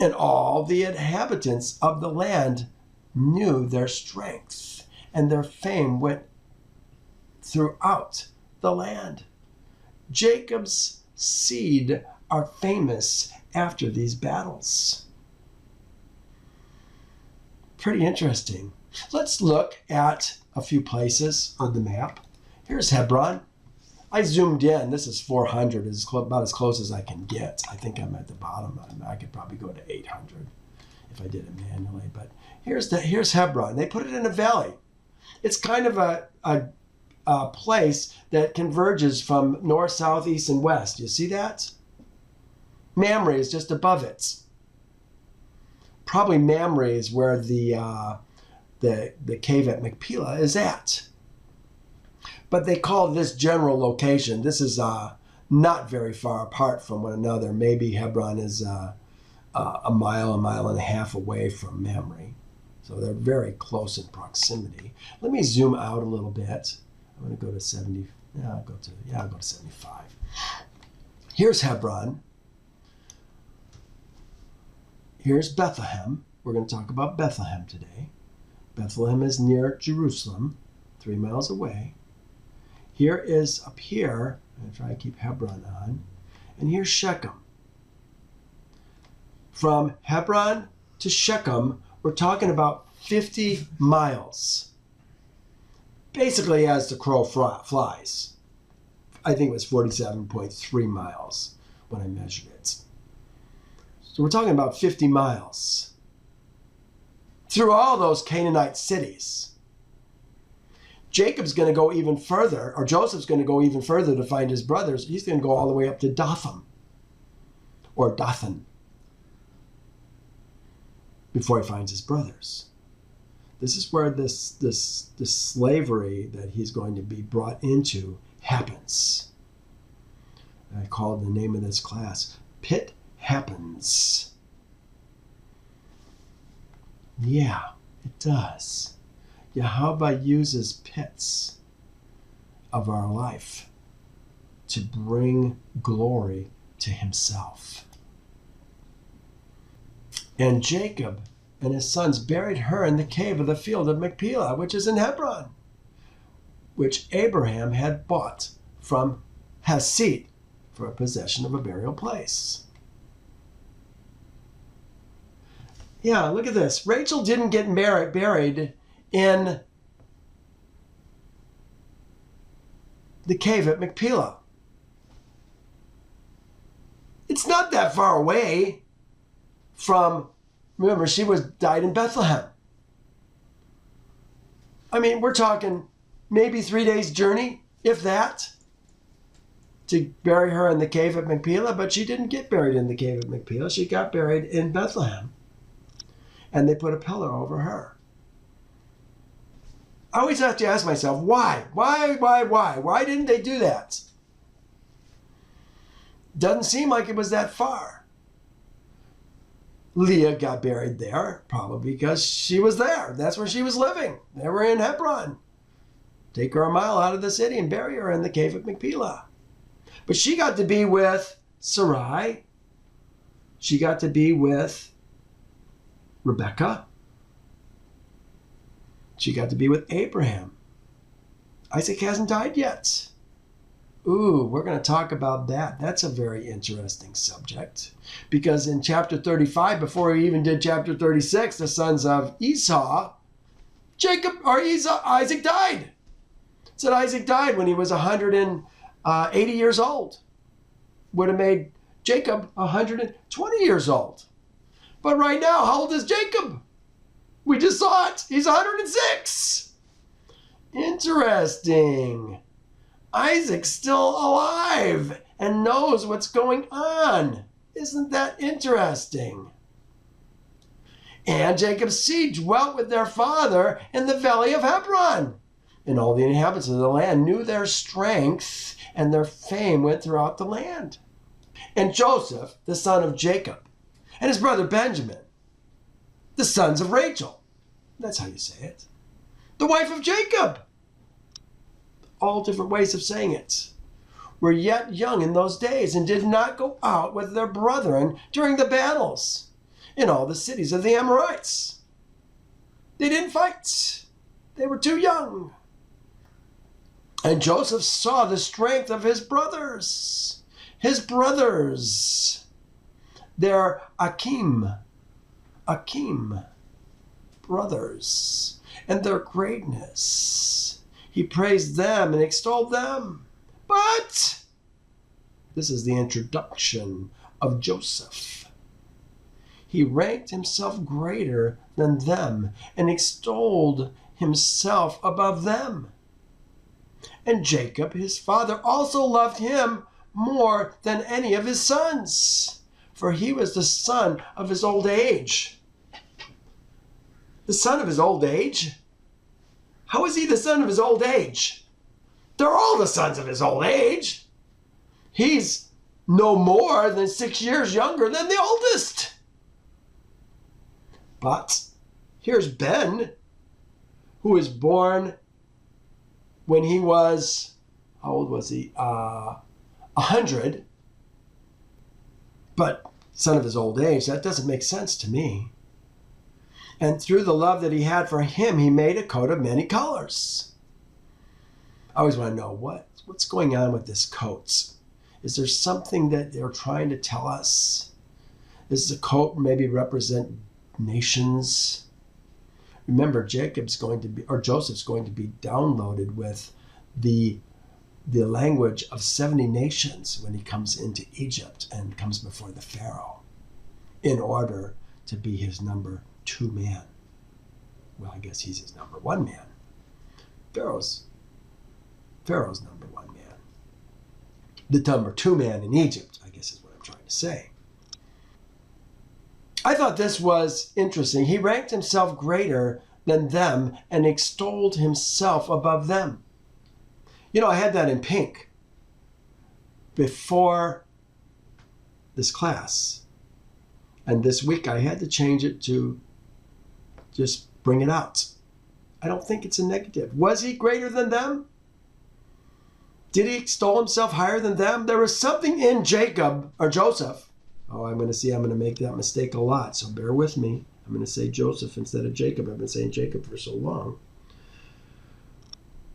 And all the inhabitants of the land knew their strength, and their fame went throughout the land. Jacob's seed are famous after these battles. Pretty interesting. Let's look at a few places on the map. Here's Hebron. I zoomed in. This is 400, about as close as I can get. I think I'm at the bottom. I could probably go to 800 if I did it manually. But here's Hebron. They put it in a valley. It's kind of a place that converges from north, south, east, and west. You see that? Mamre is just above it. Probably Mamre is where the cave at Machpelah is at. But they call this general location. This is not very far apart from one another. Maybe Hebron is a mile and a half away from Mamre. So they're very close in proximity. Let me zoom out a little bit. I'm going to go to 70. I'll go to 75. Here's Hebron. Here's Bethlehem. We're going to talk about Bethlehem today. Bethlehem is near Jerusalem, 3 miles away. Here is up here. I'm going to try to keep Hebron on. And here's Shechem. From Hebron to Shechem, we're talking about 50 miles. Basically, as the crow flies. I think it was 47.3 miles when I measured it. So we're talking about 50 miles. Through all those Canaanite cities. Jacob's going to go even further, or Joseph's going to go even further to find his brothers. He's going to go all the way up to Dothan, or Dothan, before he finds his brothers. This is where this slavery that he's going to be brought into happens. And I called the name of this class, Pit Happens. Yeah, it does. Yahweh uses pits of our life to bring glory to himself. And Jacob and his sons buried her in the cave of the field of Machpelah, which is in Hebron, which Abraham had bought from Hesed for a possession of a burial place. Yeah, look at this. Rachel didn't get buried in the cave at Machpelah. It's not that far away from, remember, she died in Bethlehem. I mean, we're talking maybe 3 days journey, if that, to bury her in the cave at Machpelah, but she didn't get buried in the cave at Machpelah. She got buried in Bethlehem. And they put a pillar over her. I always have to ask myself, why? Why didn't they do that? Doesn't seem like it was that far. Leah got buried there, probably because she was there. That's where she was living. They were in Hebron. Take her a mile out of the city and bury her in the cave of Machpelah. But she got to be with Sarai. She got to be with Rebecca. She got to be with Abraham. Isaac hasn't died yet. Ooh, we're going to talk about that. That's a very interesting subject. Because in chapter 35, before he even did chapter 36, the sons of Esau, Isaac died. It said Isaac died when he was 180 years old. Would have made Jacob 120 years old. But right now, how old is Jacob? We just saw it. He's 106. Interesting. Isaac's still alive and knows what's going on. Isn't that interesting? And Jacob's seed dwelt with their father in the valley of Hebron. And all the inhabitants of the land knew their strength, and their fame went throughout the land. And Joseph, the son of Jacob, and his brother Benjamin, the sons of Rachel. That's how you say it. The wife of Jacob. All different ways of saying it. Were yet young in those days and did not go out with their brethren during the battles in all the cities of the Amorites. They didn't fight. They were too young. And Joseph saw the strength of his brothers. His brothers. Their Akim brothers, and their greatness. He praised them and extolled them. But this is the introduction of Joseph. He ranked himself greater than them and extolled himself above them. And Jacob, his father, also loved him more than any of his sons, for he was the son of his old age. The son of his old age? How is he the son of his old age? They're all the sons of his old age. He's no more than 6 years younger than the oldest. But here's Ben, who was born when he was, how old was he? 100. But son of his old age, that doesn't make sense to me. And through the love that he had for him, he made a coat of many colors. I always want to know what's going on with this coat. Is there something that they're trying to tell us? Does the coat maybe represent nations? Remember, Joseph's going to be downloaded with the language of 70 nations when he comes into Egypt and comes before the Pharaoh in order to be his number 2 man. Well, I guess he's his number 1 man. Pharaoh's number 1 man. The number 2 man in Egypt, I guess is what I'm trying to say. I thought this was interesting. He ranked himself greater than them and extolled himself above them. You know, I had that in pink before this class. And this week I had to change it to just bring it out. I don't think it's a negative. Was he greater than them? Did he extol himself higher than them? There was something in Joseph. Oh, I'm going to make that mistake a lot, so bear with me. I'm going to say Joseph instead of Jacob. I've been saying Jacob for so long.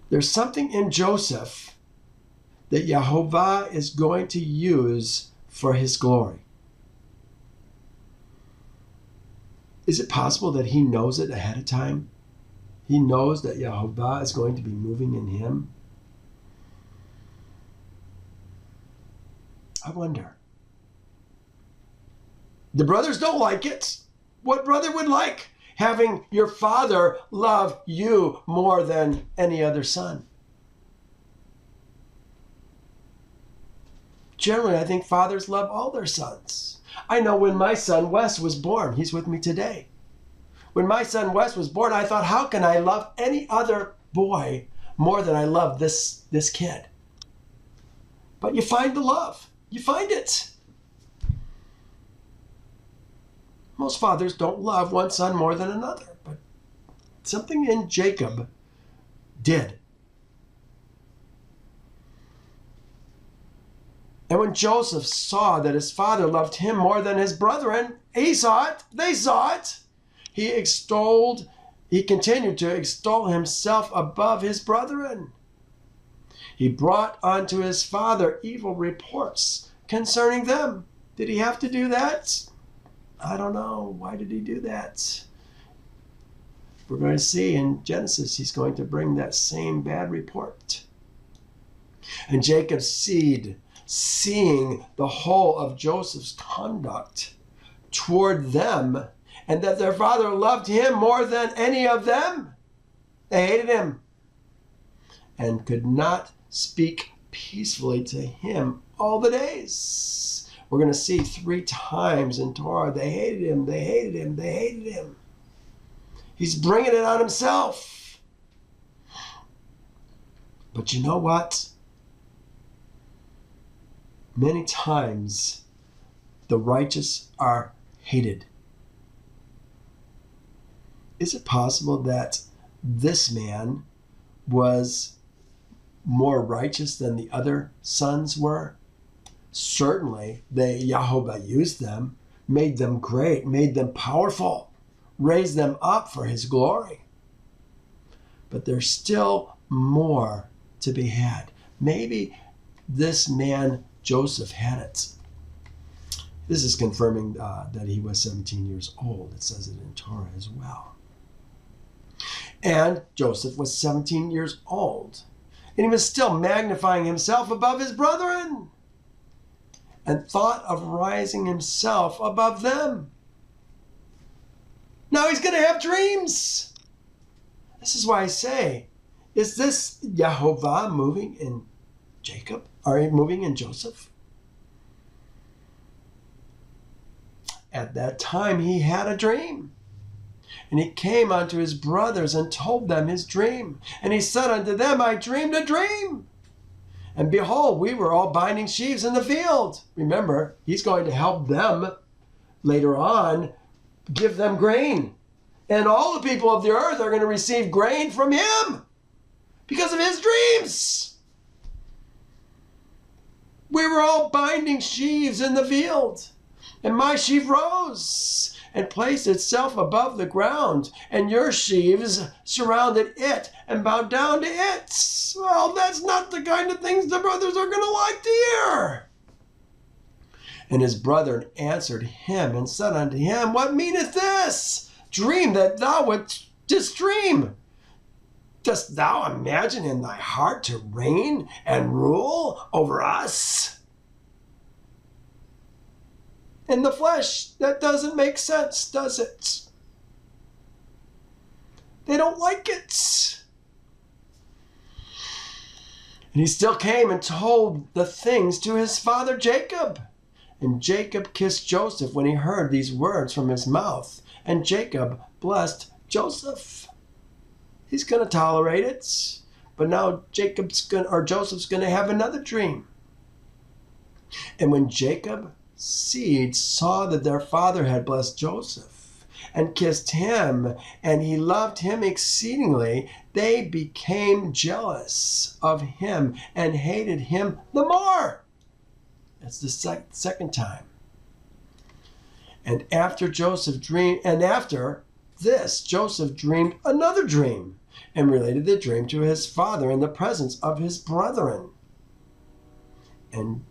There's something in Joseph that Yehovah is going to use for his glory. Is it possible that he knows it ahead of time? He knows that Yehovah is going to be moving in him? I wonder. The brothers don't like it. What brother would like having your father love you more than any other son? Generally, I think fathers love all their sons. I know when my son Wes was born, he's with me today. When my son Wes was born, I thought, how can I love any other boy more than I love this kid? But you find the love. You find it. Most fathers don't love one son more than another, but something in Jacob did. And when Joseph saw that his father loved him more than his brethren, he saw it, they saw it. He continued to extol himself above his brethren. He brought unto his father evil reports concerning them. Did he have to do that? I don't know. Why did he do that? We're going to see in Genesis, he's going to bring that same bad report. And Jacob's seed, seeing the whole of Joseph's conduct toward them, and that their father loved him more than any of them, they hated him and could not speak peacefully to him all the days. We're going to see 3 times in Torah, they hated him, they hated him, they hated him. He's bringing it on himself. But you know what? Many times the righteous are hated. Is it possible that this man was more righteous than the other sons were? Certainly, Yehovah used them, made them great, made them powerful, raised them up for his glory. But there's still more to be had. Maybe this man, Joseph, had it. This is confirming that he was 17 years old. It says it in Torah as well. And Joseph was 17 years old. And he was still magnifying himself above his brethren and thought of rising himself above them. Now he's going to have dreams. This is why I say, is this Yehovah moving in Jacob? Are you moving in Joseph? At that time, he had a dream. And he came unto his brothers and told them his dream. And he said unto them, I dreamed a dream. And behold, we were all binding sheaves in the field. Remember, he's going to help them later on, give them grain. And all the people of the earth are going to receive grain from him because of his dreams. We were all binding sheaves in the field. And my sheaf rose and placed itself above the ground, and your sheaves surrounded it and bowed down to it. Well, that's not the kind of things the brothers are going to like to hear. And his brethren answered him and said unto him, What meaneth this dream that thou wouldst dream? Dost thou imagine in thy heart to reign and rule over us? In the flesh, that doesn't make sense, does it? They don't like it. And he still came and told the things to his father Jacob. And Jacob kissed Joseph when he heard these words from his mouth. And Jacob blessed Joseph. He's going to tolerate it. But now Joseph's going to have another dream. And when Jacob's seed saw that their father had blessed Joseph and kissed him, and he loved him exceedingly, they became jealous of him and hated him the more. That's the second time. And after this, Joseph dreamed another dream and related the dream to his father in the presence of his brethren. And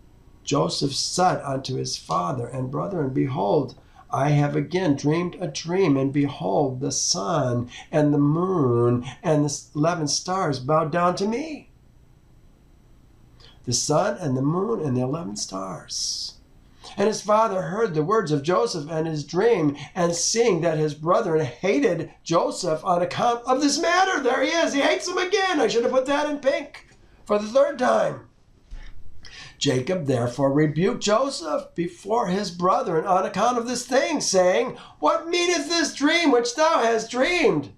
Joseph said unto his father and brethren, Behold, I have again dreamed a dream, and behold, the sun and the moon and the 11 stars bowed down to me. The sun and the moon and the 11 stars. And his father heard the words of Joseph and his dream, and seeing that his brethren hated Joseph on account of this matter. There he is. He hates them again. I should have put that in pink for the third time. Jacob therefore rebuked Joseph before his brethren on account of this thing, saying, What meaneth this dream which thou hast dreamed?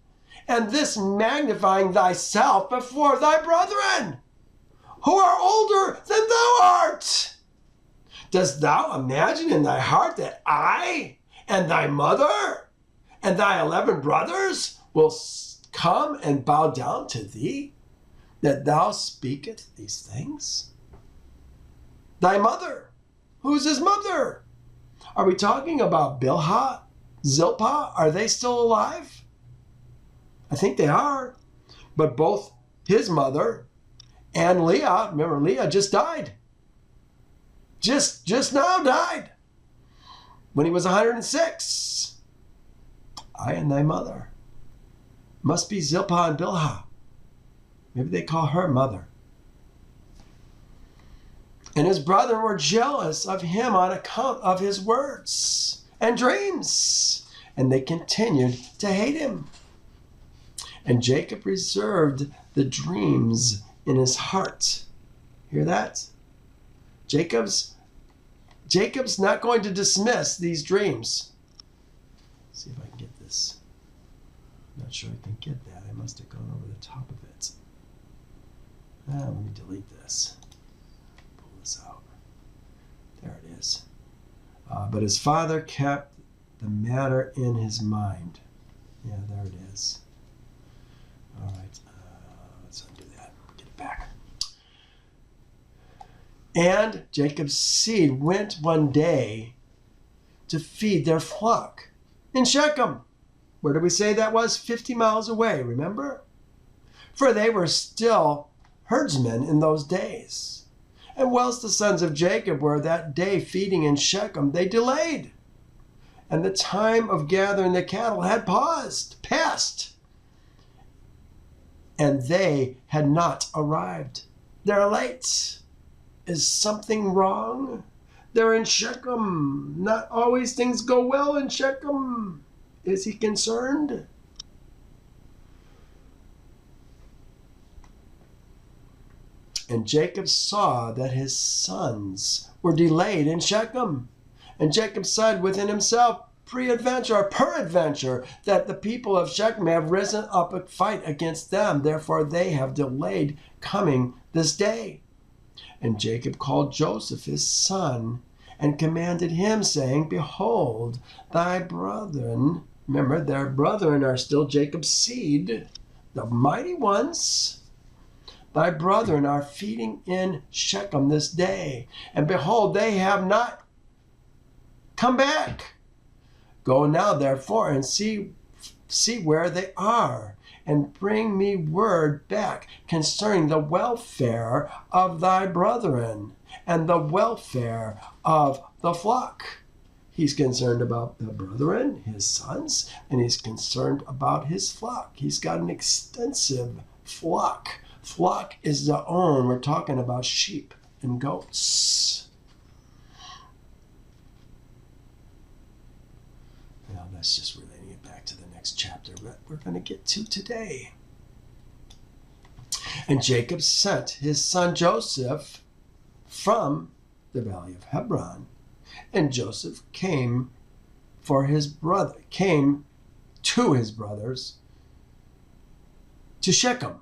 And this magnifying thyself before thy brethren, who are older than thou art. Dost thou imagine in thy heart that I and thy mother and thy 11 brothers will come and bow down to thee, that thou speakest these things? Thy mother. Who's his mother? Are we talking about Bilhah, Zilpah? Are they still alive? I think they are. But both his mother and Leah, remember Leah just died. Just now died. When he was 106. I and thy mother. Must be Zilpah and Bilhah. Maybe they call her mother. And his brethren were jealous of him on account of his words and dreams. And they continued to hate him. And Jacob reserved the dreams in his heart. Hear that? Jacob's not going to dismiss these dreams. Let's see if I can get this. I'm not sure I can get that. I must have gone over the top of it. Let me delete this. Out. There it is. But his father kept the matter in his mind. Yeah, there it is. All right. Let's undo that. Get it back. And Jacob's seed went one day to feed their flock in Shechem. Where did we say that was? 50 miles away, remember? For they were still herdsmen in those days. And whilst the sons of Jacob were that day feeding in Shechem, they delayed. And the time of gathering the cattle had passed. And they had not arrived. They're late. Is something wrong? They're in Shechem. Not always things go well in Shechem. Is he concerned? And Jacob saw that his sons were delayed in Shechem. And Jacob said within himself, Pre-adventure or peradventure that the people of Shechem have risen up a fight against them. Therefore they have delayed coming this day. And Jacob called Joseph his son and commanded him, saying, Behold, thy brethren, remember, their brethren are still Jacob's seed, the mighty ones. Thy brethren are feeding in Shechem this day, and behold, they have not come back. Go now, therefore, and see where they are, and bring me word back concerning the welfare of thy brethren and the welfare of the flock. He's concerned about the brethren, his sons, and he's concerned about his flock. He's got an extensive flock. Flock is the own. We're talking about sheep and goats. Now that's just relating it back to the next chapter that we're going to get to today. And Jacob sent his son Joseph from the valley of Hebron. And Joseph came to his brothers to Shechem,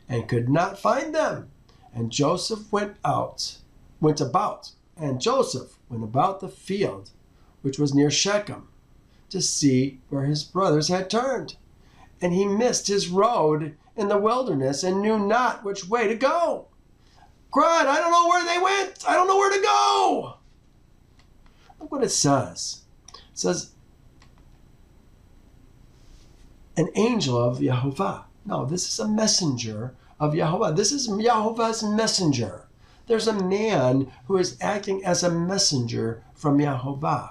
and could not find them. And Joseph went about the field which was near Shechem, to see where his brothers had turned. And he missed his road in the wilderness, and knew not which way to go. Cried, I don't know where they went. I don't know where to go. Look what it says. It says, an angel of Yehovah. No, this is a messenger of Yehovah. This is Yehovah's messenger. There's a man who is acting as a messenger from Yehovah.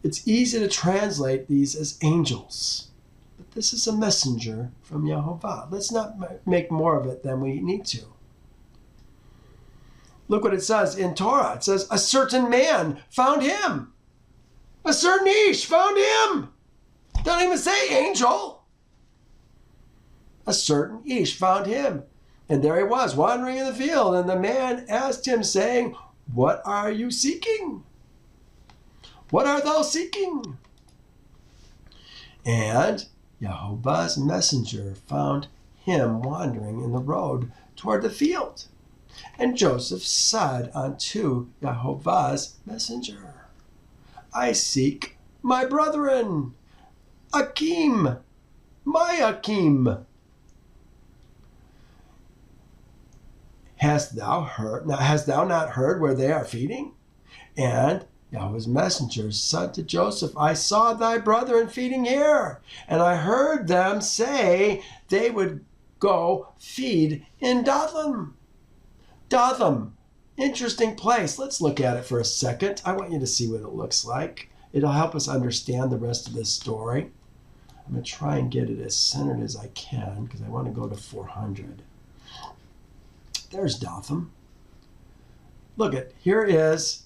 It's easy to translate these as angels, but this is a messenger from Yehovah. Let's not make more of it than we need to. Look what it says in Torah. It says, a certain man found him. A certain ish found him. Don't even say angel. A certain ish found him. And there he was, wandering in the field. And the man asked him, saying, what are you seeking? What art thou seeking? And Yehovah's messenger found him wandering in the road toward the field. And Joseph said unto Yehovah's messenger, I seek my brethren, Akim, my Akim. Hast thou not heard where they are feeding? And Yahweh's messenger said to Joseph, I saw thy brethren feeding here, and I heard them say they would go feed in Dothan. Dothan, interesting place. Let's look at it for a second. I want you to see what it looks like. It'll help us understand the rest of this story. I'm going to try and get it as centered as I can because I want to go to 400. There's Dothan. Look at, here is,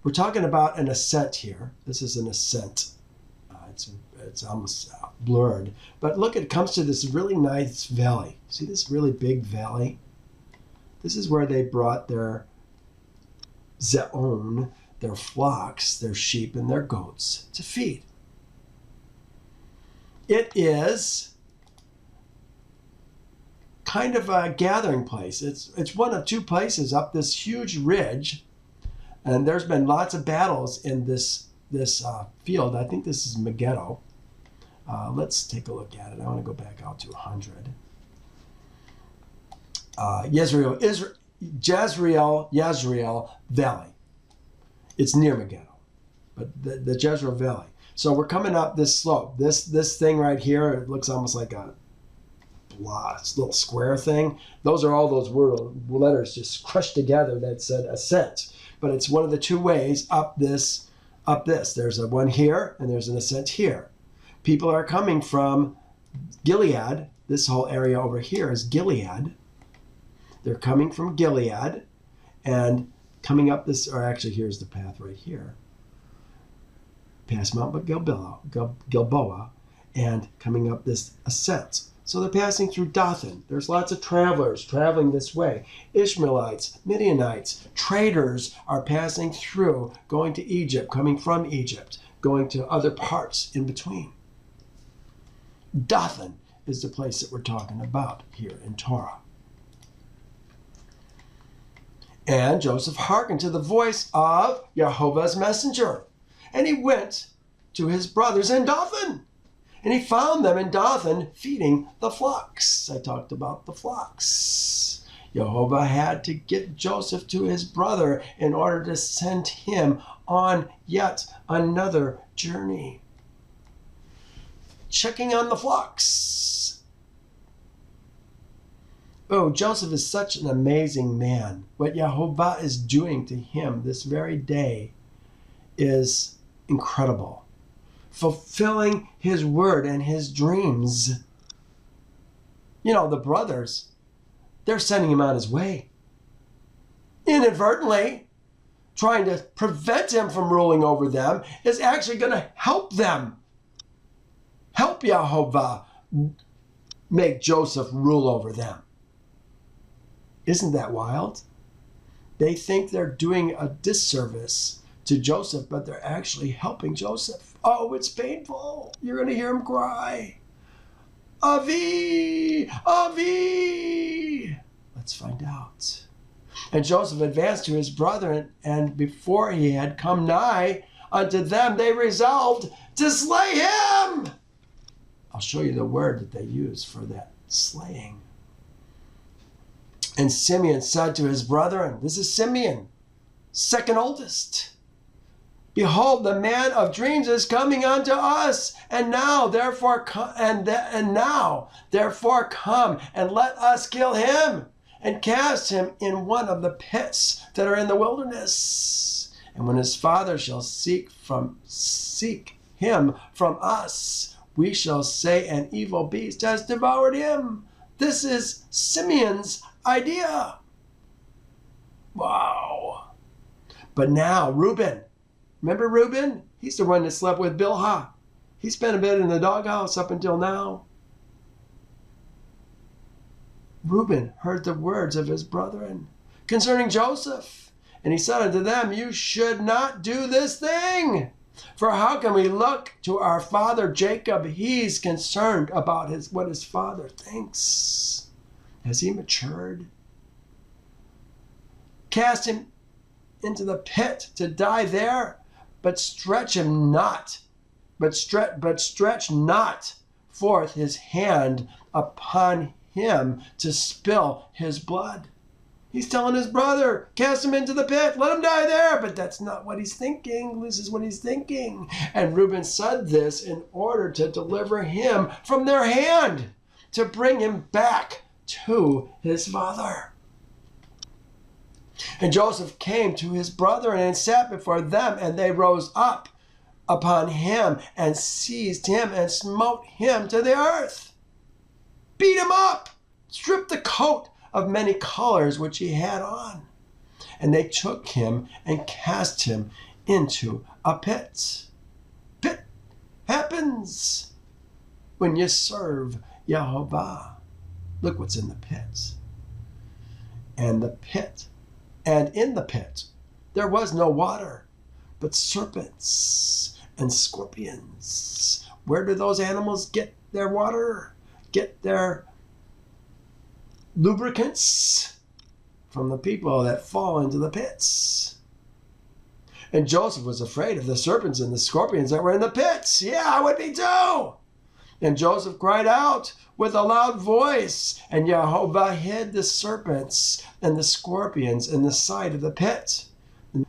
we're talking about an ascent here. This is an ascent. It's almost blurred. But look, it comes to this really nice valley. See this really big valley? This is where they brought their zeon, their flocks, their sheep, and their goats to feed. It is kind of a gathering place. It's one of two places up this huge ridge, and there's been lots of battles in this field. I think this is Megiddo. Let's take a look at it. I want to go back out to 100. Jezreel Valley. It's near Megiddo, but the Jezreel Valley. So we're coming up this slope. This thing right here, it looks almost like a little square thing. Those are all those letters just crushed together that said ascent. But it's one of the two ways up this. There's a one here, and there's an ascent here. People are coming from Gilead. This whole area over here is Gilead. They're coming from Gilead and coming up this, or actually here's the path right here. Past Mount Gilboa and coming up this ascent. So they're passing through Dothan. There's lots of travelers traveling this way. Ishmaelites, Midianites, traders are passing through, going to Egypt, coming from Egypt, going to other parts in between. Dothan is the place that we're talking about here in Torah. And Joseph hearkened to the voice of Jehovah's messenger. And he went to his brothers in Dothan. And he found them in Dothan feeding the flocks. I talked about the flocks. Jehovah had to get Joseph to his brother in order to send him on yet another journey. Checking on the flocks. Oh, Joseph is such an amazing man. What Jehovah is doing to him this very day is incredible. Fulfilling his word and his dreams. You know, the brothers, they're sending him on his way. Inadvertently, trying to prevent him from ruling over them is actually going to help them. Help Jehovah make Joseph rule over them. Isn't that wild? They think they're doing a disservice to Joseph, but they're actually helping Joseph. Oh, it's painful. You're going to hear him cry. Avi! Avi! Let's find out. And Joseph advanced to his brethren, and before he had come nigh unto them, they resolved to slay him. I'll show you the word that they use for that slaying. And Simeon said to his brethren, this is Simeon, second oldest, behold, the man of dreams is coming unto us, and now therefore come, therefore come and let us kill him and cast him in one of the pits that are in the wilderness. And when his father shall seek him from us, we shall say an evil beast has devoured him. This is Simeon's idea. Wow. But now Reuben, remember Reuben? He's the one that slept with Bilhah. He spent a bit in the doghouse up until now. Reuben heard the words of his brethren concerning Joseph, and he said unto them, you should not do this thing. For how can we look to our father Jacob? He's concerned about what his father thinks. Has he matured? Cast him into the pit to die there, but stretch not forth his hand upon him to spill his blood. He's telling his brother, cast him into the pit, let him die there. But that's not what he's thinking. This is what he's thinking. And Reuben said this in order to deliver him from their hand, to bring him back to his father. And Joseph came to his brethren and sat before them, and they rose up upon him and seized him and smote him to the earth. Beat him up, stripped the coat of many colors which he had on. And they took him and cast him into a pit. Pit happens when you serve Jehovah. Look what's in the pit. And in the pit there was no water, but serpents and scorpions. Where do those animals get their water? Get their lubricants? From the people that fall into the pits. And Joseph was afraid of the serpents and the scorpions that were in the pits. Yeah, I would be too. And Joseph cried out with a loud voice, and Jehovah hid the serpents and the scorpions in the side of the pit.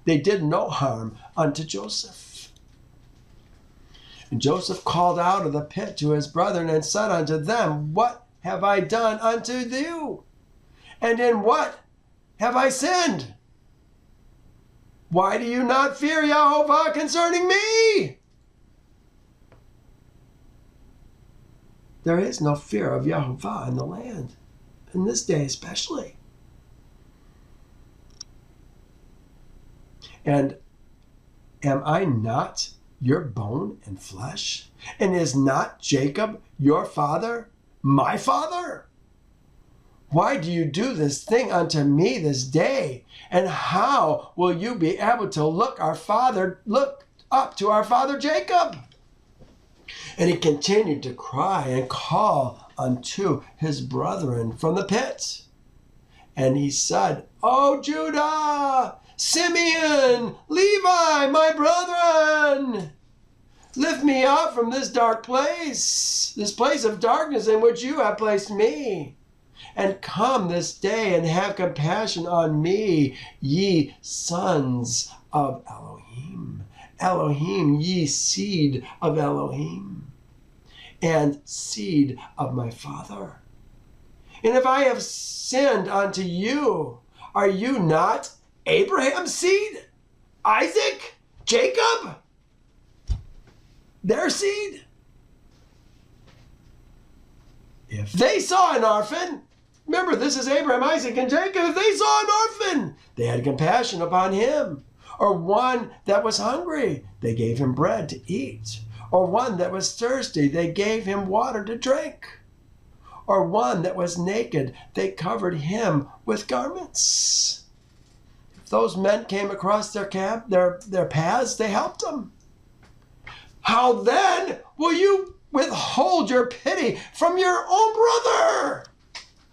They did no harm unto Joseph. And Joseph called out of the pit to his brethren and said unto them, what have I done unto you? And in what have I sinned? Why do you not fear Jehovah concerning me? There is no fear of Jehovah in the land, in this day especially. And am I not your bone and flesh? And is not Jacob your father? my father? Why do you do this thing unto me this day? And how will you be able to look up to our father Jacob? And he continued to cry and call unto his brethren from the pit. And he said, O Judah, Simeon, Levi, my brethren, lift me up from this dark place, this place of darkness in which you have placed me. And come this day and have compassion on me, ye sons of Elohim. Elohim, ye seed of Elohim, and seed of my father. And if I have sinned unto you, are you not Abraham's seed? Isaac? Jacob? Their seed? If they saw an orphan, remember this is Abraham, Isaac, and Jacob, if they saw an orphan, they had compassion upon him. Or one that was hungry, they gave him bread to eat. Or one that was thirsty, they gave him water to drink. Or one that was naked, they covered him with garments. If those men came across their paths, they helped them. How then will you withhold your pity from your own brother?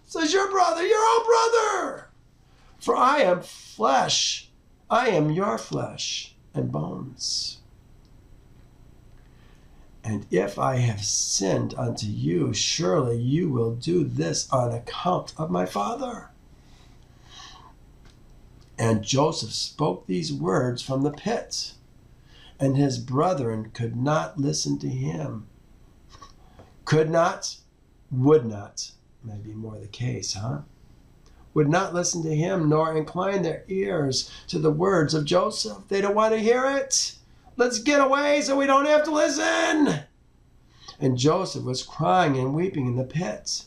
Says your brother, your own brother. For I am flesh. I am your flesh and bones. And if I have sinned unto you, surely you will do this on account of my father. And Joseph spoke these words from the pit, and his brethren could not listen to him. Could not, would not, may be more the case, would not listen to him, nor incline their ears to the words of Joseph. They don't want to hear it. Let's get away so we don't have to listen. And Joseph was crying and weeping in the pit.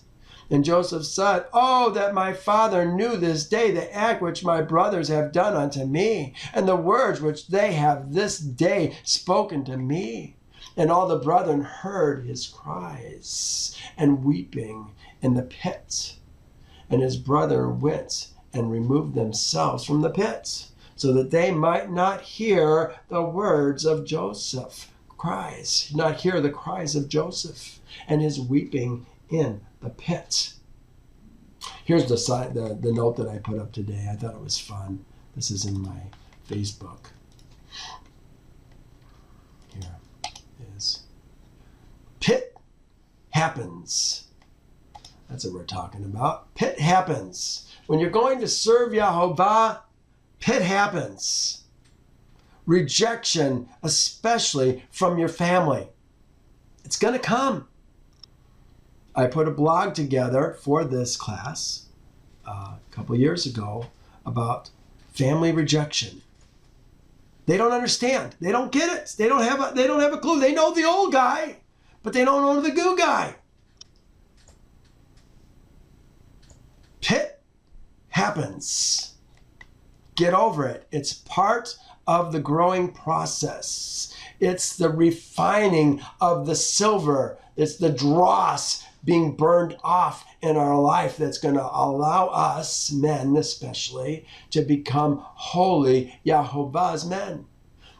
And Joseph said, Oh, that my father knew this day the act which my brothers have done unto me, and the words which they have this day spoken to me. And all the brethren heard his cries and weeping in the pit. And his brother went and removed themselves from the pit, so that they might not hear the words of Joseph cries, not hear the cries of Joseph and his weeping in the pit. Here's the note that I put up today. I thought it was fun. This is in my Facebook. Here it is. Pit happens. That's what we're talking about. Pit happens. When you're going to serve Yahovah, pit happens. Rejection, especially from your family. It's going to come. I put a blog together for this class a couple years ago about family rejection. They don't understand. They don't get it. They don't have a clue. They know the old guy, but they don't know the new guy. Pit happens. Get over it. It's part of the growing process. It's the refining of the silver. It's the dross being burned off in our life that's going to allow us, men especially, to become holy Yahovah's men.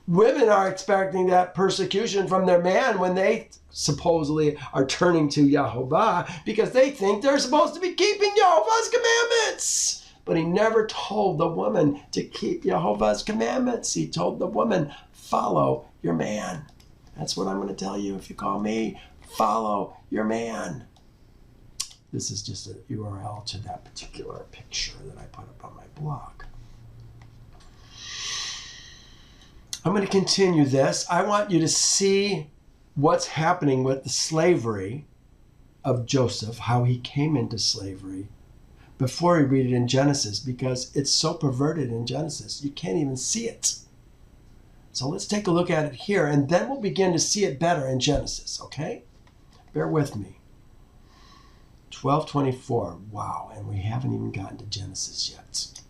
Women are expecting that persecution from their man when they supposedly are turning to Yahovah because they think they're supposed to be keeping Yahovah's commandments. But he never told the woman to keep Yahovah's commandments. He told the woman, follow your man. That's what I'm going to tell you if you call me. Follow your man. This is just a URL to that particular picture that I put up on my blog. I'm going to continue this. I want you to see what's happening with the slavery of Joseph, how he came into slavery, before we read it in Genesis, because it's so perverted in Genesis, you can't even see it. So let's take a look at it here, and then we'll begin to see it better in Genesis, okay? Bear with me. 12:24, wow, and we haven't even gotten to Genesis yet.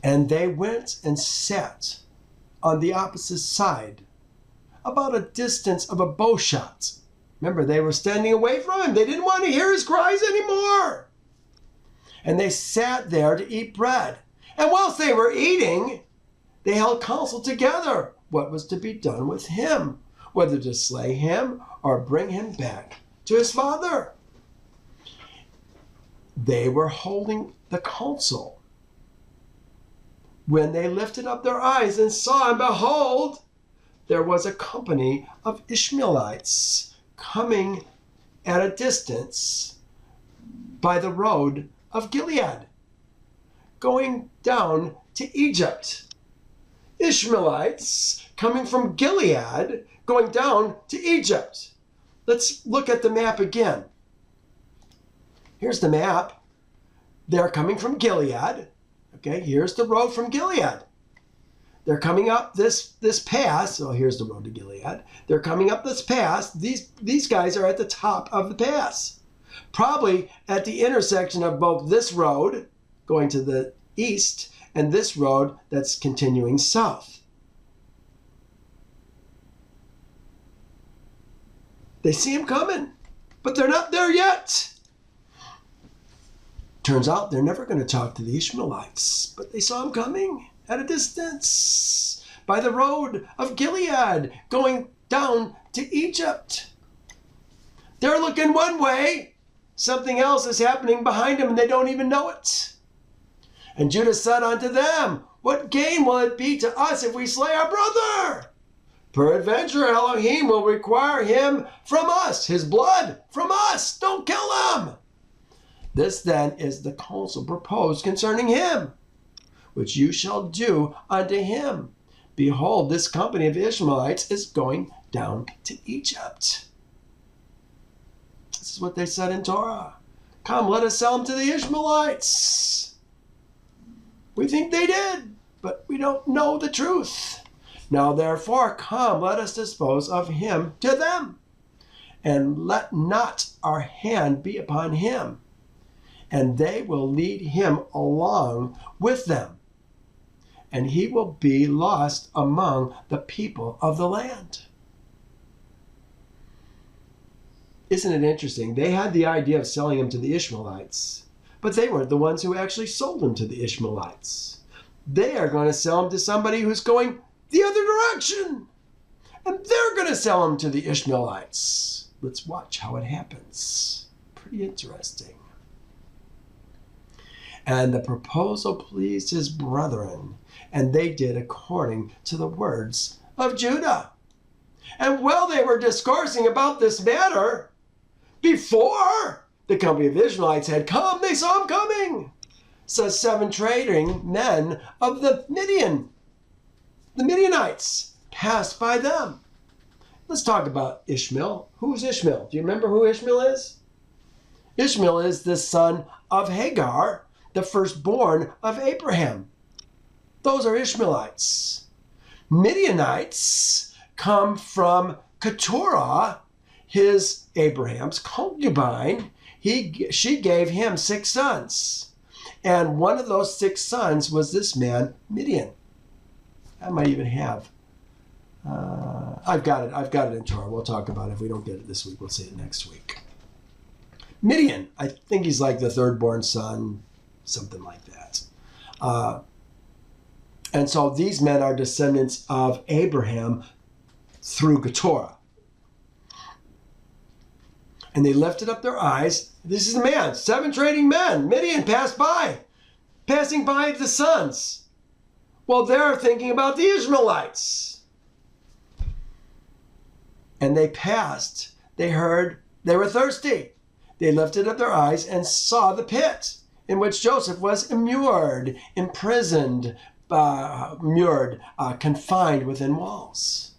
And they went and sat on the opposite side, about a distance of a bow shot. Remember, they were standing away from him. They didn't want to hear his cries anymore. And they sat there to eat bread. And whilst they were eating, they held counsel together what was to be done with him, whether to slay him or bring him back to his father. They were holding the counsel when they lifted up their eyes and saw, and behold, there was a company of Ishmaelites coming at a distance by the road of Gilead, going down to Egypt. Ishmaelites coming from Gilead, going down to Egypt. Let's look at the map again. Here's the map. They're coming from Gilead. Okay, here's the road from Gilead. They're coming up this pass. So here's the road to Gilead. They're coming up this pass. These guys are at the top of the pass. Probably at the intersection of both this road going to the east and this road that's continuing south. They see him coming, but they're not there yet. Turns out they're never going to talk to the Ishmaelites, but they saw him coming at a distance by the road of Gilead, going down to Egypt. They're looking one way. Something else is happening behind them, and they don't even know it. And Judah said unto them, what gain will it be to us if we slay our brother? Peradventure Elohim will require him from us, his blood from us. Don't kill him. This then is the counsel proposed concerning him, which you shall do unto him. Behold, this company of Ishmaelites is going down to Egypt. This is what they said in Torah. Come, let us sell him to the Ishmaelites. We think they did, but we don't know the truth. Now therefore, come, let us dispose of him to them, and let not our hand be upon him, and they will lead him along with them, and he will be lost among the people of the land. Isn't it interesting? They had the idea of selling him to the Ishmaelites, but they weren't the ones who actually sold him to the Ishmaelites. They are going to sell him to somebody who's going the other direction, and they're going to sell him to the Ishmaelites. Let's watch how it happens. Pretty interesting. And the proposal pleased his brethren, and they did according to the words of Judah. And while they were discoursing about this matter, before the company of Israelites had come, they saw him coming. So 7 trading men of the Midianites passed by them. Let's talk about Ishmael. Who's Ishmael? Do you remember who Ishmael is? Ishmael is the son of Hagar, the firstborn of Abraham. Those are Ishmaelites. Midianites come from Keturah, Abraham's concubine. She gave him 6 sons. And one of those 6 sons was this man, Midian. I might even have. I've got it in Torah. We'll talk about it. If we don't get it this week, we'll see it next week. Midian, I think he's like the 3rd born son, something like that. And so these men are descendants of Abraham through Keturah. And they lifted up their eyes. This is a man, 7 trading men. Midian passed by, passing by the sons. Well, they're thinking about the Ishmaelites. And they passed. They heard they were thirsty. They lifted up their eyes and saw the pit in which Joseph was immured, imprisoned, confined within walls.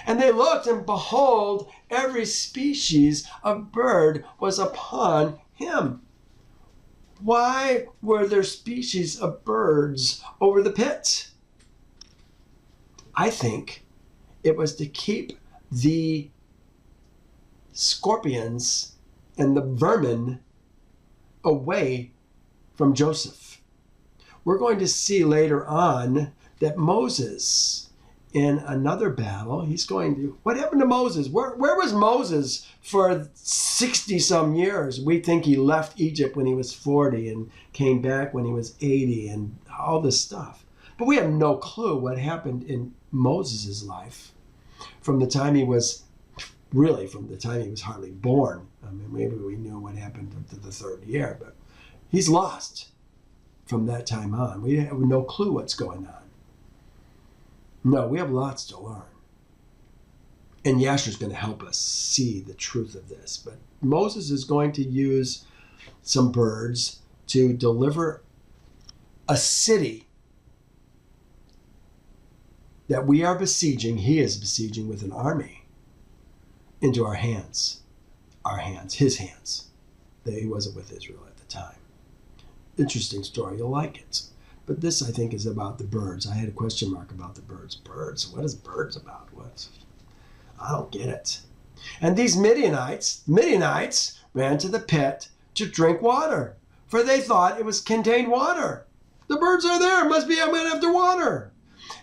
And they looked, and behold, every species of bird was upon him. Why were there species of birds over the pit? I think it was to keep the scorpions and the vermin away from Joseph. We're going to see later on that Moses in another battle. He's going to, what happened to Moses? Where was Moses for 60 some years? We think he left Egypt when he was 40 and came back when he was 80 and all this stuff. But we have no clue what happened in Moses' life from the time he was hardly born. I mean, maybe we knew what happened up to the third year, but he's lost from that time on. We have no clue what's going on. No, we have lots to learn. And Yasher's going to help us see the truth of this. But Moses is going to use some birds to deliver a city that we are besieging, he is besieging with an army, into our hands. Our hands, his hands. He wasn't with Israel at the time. Interesting story, you'll like it. But this, I think, is about the birds. I had a question mark about the birds. Birds? What is birds about? What? I don't get it. And these Midianites ran to the pit to drink water, for they thought it was contained water. The birds are there. Must be I'm going after water.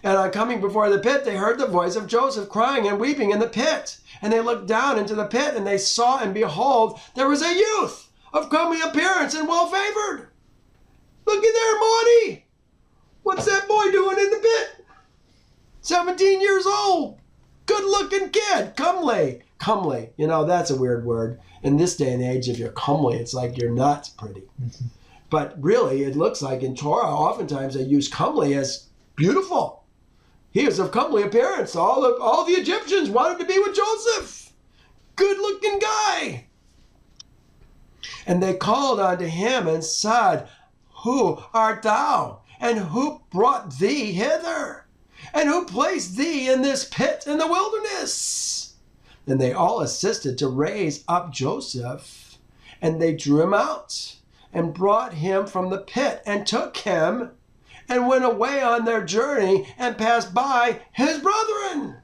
And on coming before the pit, they heard the voice of Joseph crying and weeping in the pit. And they looked down into the pit, and they saw, and behold, there was a youth of comely appearance and well-favored. Looky there, Monty. What's that boy doing in the pit? 17 years old. Good-looking kid. Comely. Comely. You know, that's a weird word. In this day and age, if you're comely, it's like you're not pretty. But really, it looks like in Torah, oftentimes they use comely as beautiful. He is of comely appearance. All the Egyptians wanted to be with Joseph. Good-looking guy. And they called unto him and said, Who art thou? And who brought thee hither? And who placed thee in this pit in the wilderness? And they all assisted to raise up Joseph. And they drew him out and brought him from the pit and took him and went away on their journey and passed by his brethren.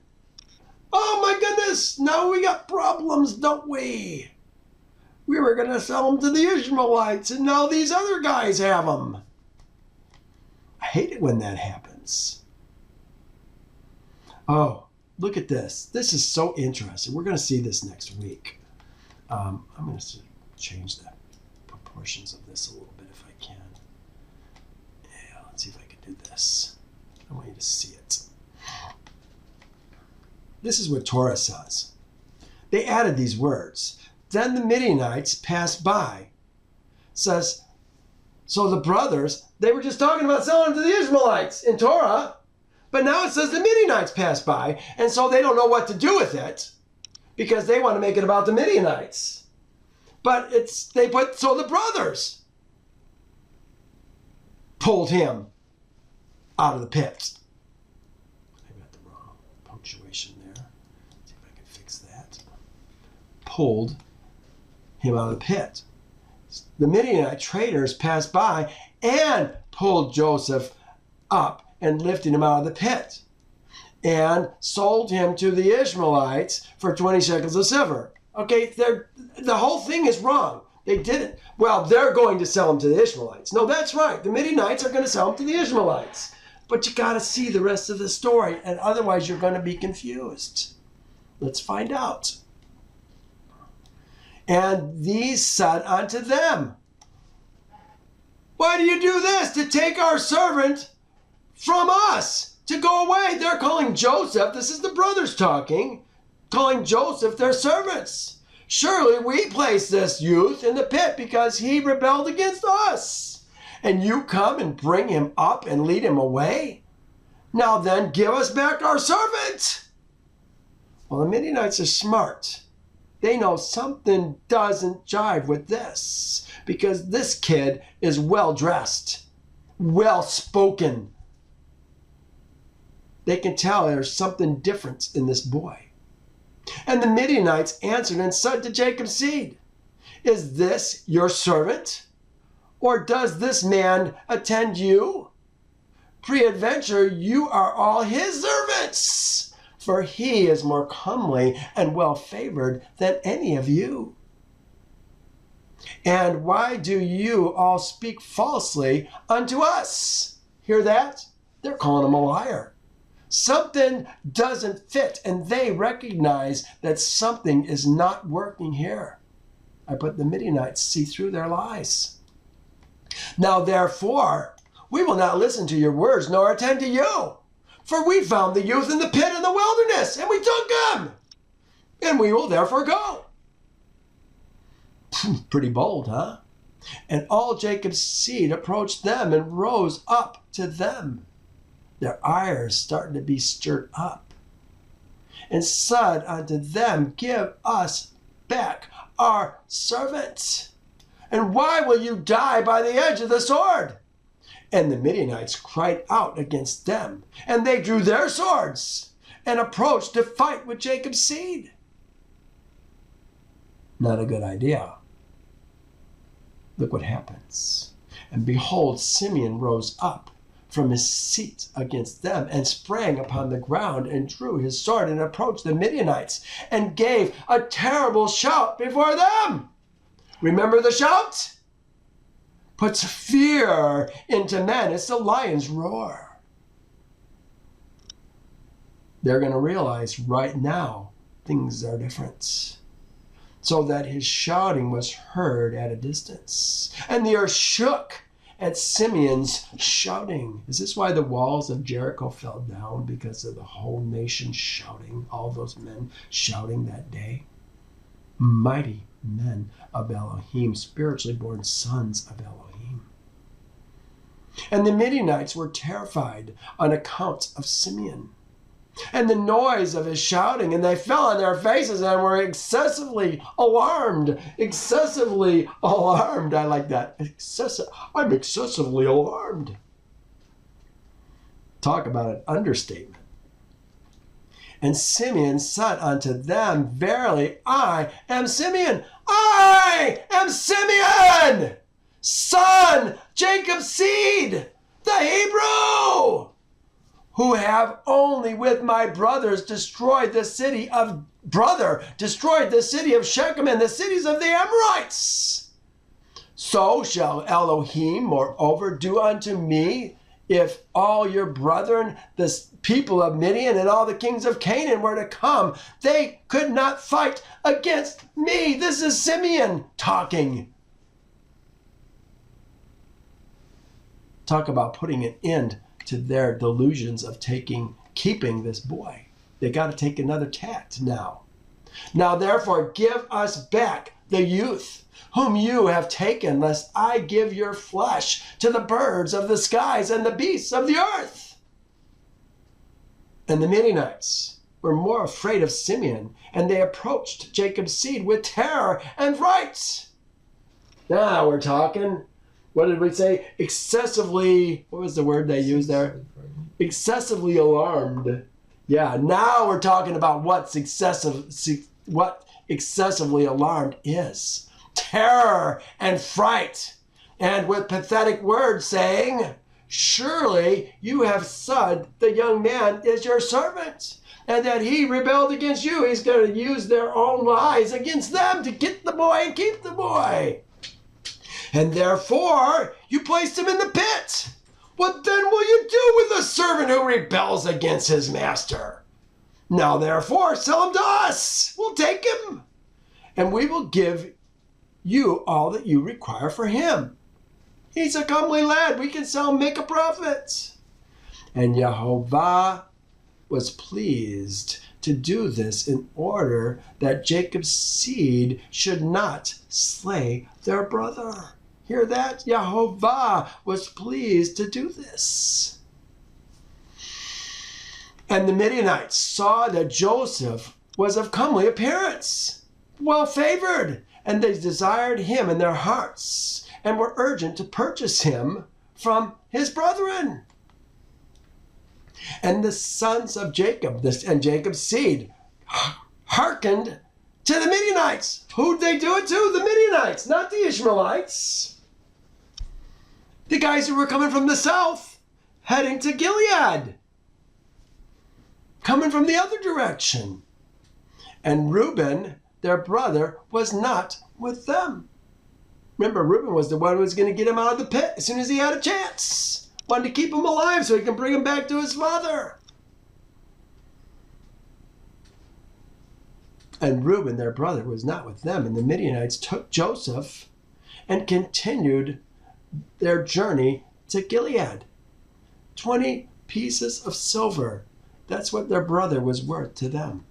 Oh my goodness, now we got problems, don't we? We were going to sell them to the Ishmaelites, and now these other guys have them. I hate it when that happens. Oh, look at this. This is so interesting. We're going to see this next week. I'm going to change the proportions of this a little bit if I can. Yeah, let's see if I can do this. I want you to see it. This is what Torah says. They added these words. Then the Midianites passed by. Says, so the brothers, they were just talking about selling to the Ishmaelites in Torah, but now it says the Midianites passed by, and so they don't know what to do with it because they want to make it about the Midianites. But so the brothers pulled him out of the pit. I got the wrong punctuation there. Let's see if I can fix that. Pulled him out of the pit. The Midianite traders passed by and pulled Joseph up and lifted him out of the pit and sold him to the Ishmaelites for 20 shekels of silver. Okay, the whole thing is wrong. They didn't. Well, they're going to sell him to the Ishmaelites. No, that's right. The Midianites are going to sell him to the Ishmaelites. But you got to see the rest of the story, and otherwise you're going to be confused. Let's find out. And these said unto them, Why do you do this? To take our servant from us, to go away. They're calling Joseph, this is the brothers talking, calling Joseph their servants. Surely we placed this youth in the pit because he rebelled against us. And you come and bring him up and lead him away? Now then, give us back our servant. Well, the Midianites are smart. They know something doesn't jive with this because this kid is well-dressed, well-spoken. They can tell there's something different in this boy. And the Midianites answered and said to Jacob's seed, Is this your servant? Or does this man attend you? Peradventure you are all his servants. For he is more comely and well-favored than any of you. And why do you all speak falsely unto us? Hear that? They're calling him a liar. Something doesn't fit, and they recognize that something is not working here. But the Midianites see through their lies. Now, therefore, we will not listen to your words nor attend to you. For we found the youth in the pit in the wilderness, and we took him. And we will therefore go. Pretty bold, huh? And all Jacob's seed approached them and rose up to them. Their ire is starting to be stirred up. And said unto them, give us back our servant. And why will you die by the edge of the sword? And the Midianites cried out against them. And they drew their swords and approached to fight with Jacob's seed. Not a good idea. Look what happens. And behold, Simeon rose up from his seat against them and sprang upon the ground and drew his sword and approached the Midianites and gave a terrible shout before them. Remember the shout? Puts fear into men. It's the lion's roar. They're going to realize right now things are different. So that his shouting was heard at a distance. And the earth shook at Simeon's shouting. Is this why the walls of Jericho fell down? Because of the whole nation shouting, all those men shouting that day? Mighty men of Elohim, spiritually born sons of Elohim. And the Midianites were terrified on account of Simeon and the noise of his shouting, and they fell on their faces and were excessively alarmed. Excessively alarmed. I like that. I'm excessively alarmed. Talk about an understatement. And Simeon said unto them, verily, I am Simeon. I am Simeon, son, Jacob's seed, the Hebrew, who have only with my brothers destroyed the city of Shechem and the cities of the Amorites. So shall Elohim moreover do unto me, if all your brethren, the people of Midian and all the kings of Canaan were to come, they could not fight against me. This is Simeon talking. Talk about putting an end to their delusions of keeping this boy. They got to take another tact now. Now therefore give us back the youth whom you have taken, lest I give your flesh to the birds of the skies and the beasts of the earth. And the Midianites were more afraid of Simeon, and they approached Jacob's seed with terror and fright. Now we're talking. What did we say? Excessively, what was the word they used there? Excessively alarmed. Yeah, now we're talking about what excessively alarmed is. Terror and fright. And with pathetic words saying, surely you have said the young man is your servant, and that he rebelled against you. He's going to use their own lies against them to get the boy and keep the boy. And therefore, you placed him in the pit. What then will you do with a servant who rebels against his master? Now, therefore, sell him to us. We'll take him, and we will give you all that you require for him. He's a comely lad. We can sell him, make a profit. And Jehovah was pleased to do this in order that Jacob's seed should not slay their brother. Hear that? Jehovah was pleased to do this. And the Midianites saw that Joseph was of comely appearance, well favored, and they desired him in their hearts, and were urgent to purchase him from his brethren. And the sons of Jacob, and Jacob's seed, hearkened to the Midianites. Who'd they do it to? The Midianites, not the Ishmaelites. The guys who were coming from the south, heading to Gilead. Coming from the other direction. And Reuben, their brother, was not with them. Remember, Reuben was the one who was going to get him out of the pit as soon as he had a chance. Wanted to keep him alive so he can bring him back to his father. And Reuben, their brother, was not with them. And the Midianites took Joseph and continued their journey to Gilead. 20 pieces of silver. That's what their brother was worth to them.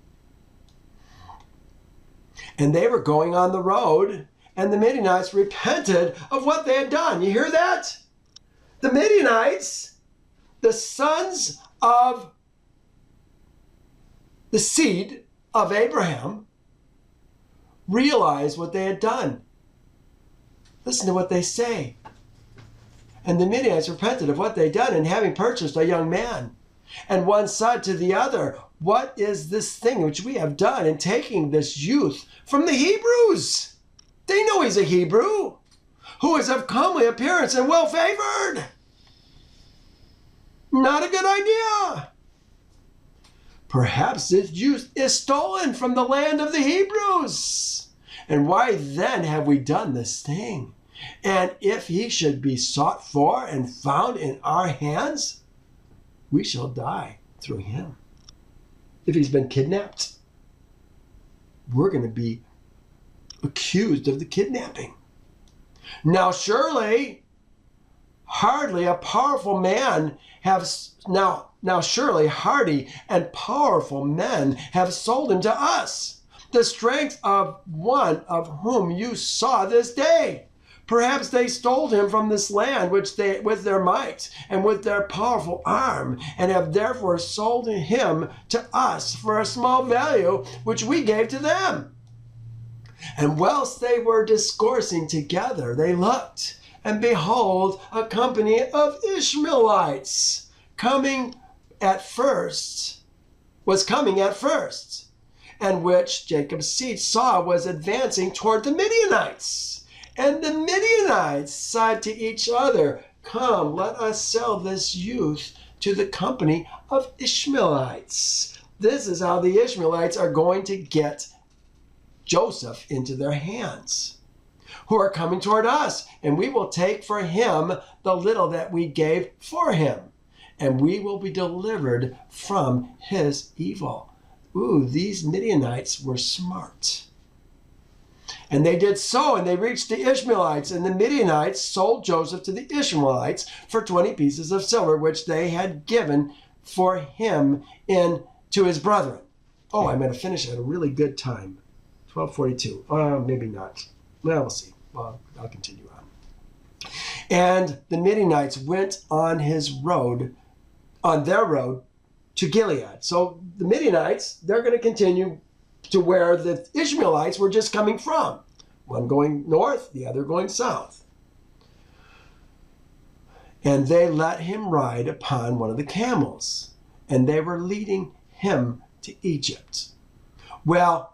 And they were going on the road, and the Midianites repented of what they had done. You hear that? The Midianites, the sons of the seed of Abraham, realized what they had done. Listen to what they say. And the Midianites repented of what they had done, and having purchased a young man. And one said to the other, what is this thing which we have done in taking this youth from the Hebrews? They know he's a Hebrew, who is of comely appearance and well favored. Not a good idea. Perhaps this youth is stolen from the land of the Hebrews. And why then have we done this thing? And if he should be sought for and found in our hands, we shall die through him. If he's been kidnapped, we're going to be accused of the kidnapping. Now surely, hardly a powerful man now surely hardy and powerful men have sold him to us, the strength of one of whom you saw this day. Perhaps they stole him from this land which they with their might and with their powerful arm, and have therefore sold him to us for a small value which we gave to them. And whilst they were discoursing together, they looked, and behold, a company of Ishmaelites was coming at first, and which Jacob's seed saw was advancing toward the Midianites. And the Midianites said to each other, come, let us sell this youth to the company of Ishmaelites. This is how the Ishmaelites are going to get Joseph into their hands, who are coming toward us, and we will take for him the little that we gave for him, and we will be delivered from his evil. Ooh, these Midianites were smart. And they did so, and they reached the Ishmaelites, and the Midianites sold Joseph to the Ishmaelites for 20 pieces of silver, which they had given for him to his brethren. Oh, I'm going to finish at a really good time. 12:42. Maybe not. Well, we'll see. Well, I'll continue on. And the Midianites went on their road to Gilead. So the Midianites, they're going to continue to where the Ishmaelites were just coming from. One going north, the other going south. And they let him ride upon one of the camels, and they were leading him to Egypt. Well,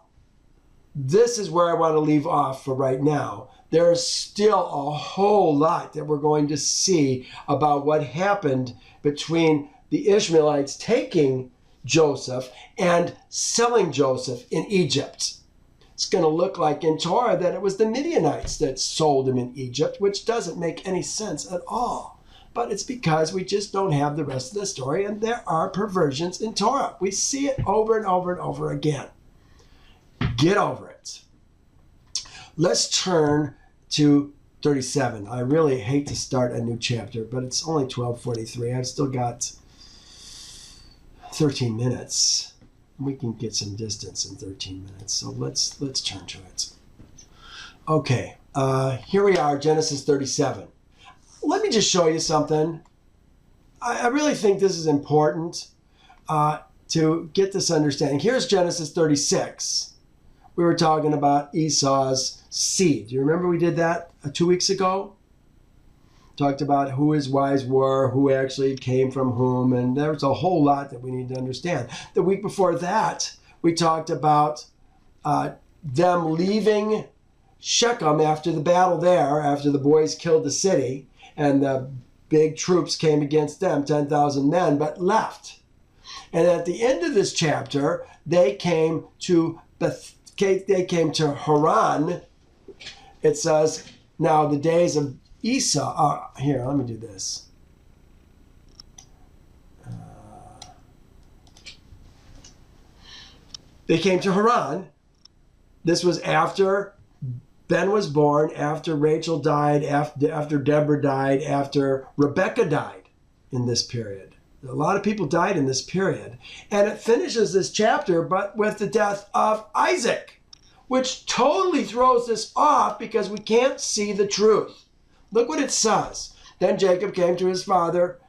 this is where I want to leave off for right now. There is still a whole lot that we're going to see about what happened between the Ishmaelites taking Joseph and selling Joseph in Egypt. It's going to look like in Torah that it was the Midianites that sold him in Egypt, which doesn't make any sense at all. But it's because we just don't have the rest of the story, and there are perversions in Torah. We see it over and over and over again. Get over it. Let's turn to 37. I really hate to start a new chapter, but it's only 12:43. I've still got 13 minutes. We can get some distance in 13 minutes. So let's turn to it. Okay, here we are, Genesis 37. Let me just show you something. I really think this is important to get this understanding. Here's Genesis 36. We were talking about Esau's seed. Do you remember we did that 2 weeks ago? Talked about who his wives were, who actually came from whom, and there's a whole lot that we need to understand. The week before that, we talked about them leaving Shechem after the battle there, after the boys killed the city, and the big troops came against them, 10,000 men, but left. And at the end of this chapter, they came to Haran. It says, now the days of Esau, here, let me do this. They came to Haran, This was after Ben was born, after Rachel died, after Deborah died, after Rebecca died in this period. A lot of people died in this period. And it finishes this chapter but with the death of Isaac, which totally throws this off because we can't see the truth. Look what it says. Then Jacob came to his father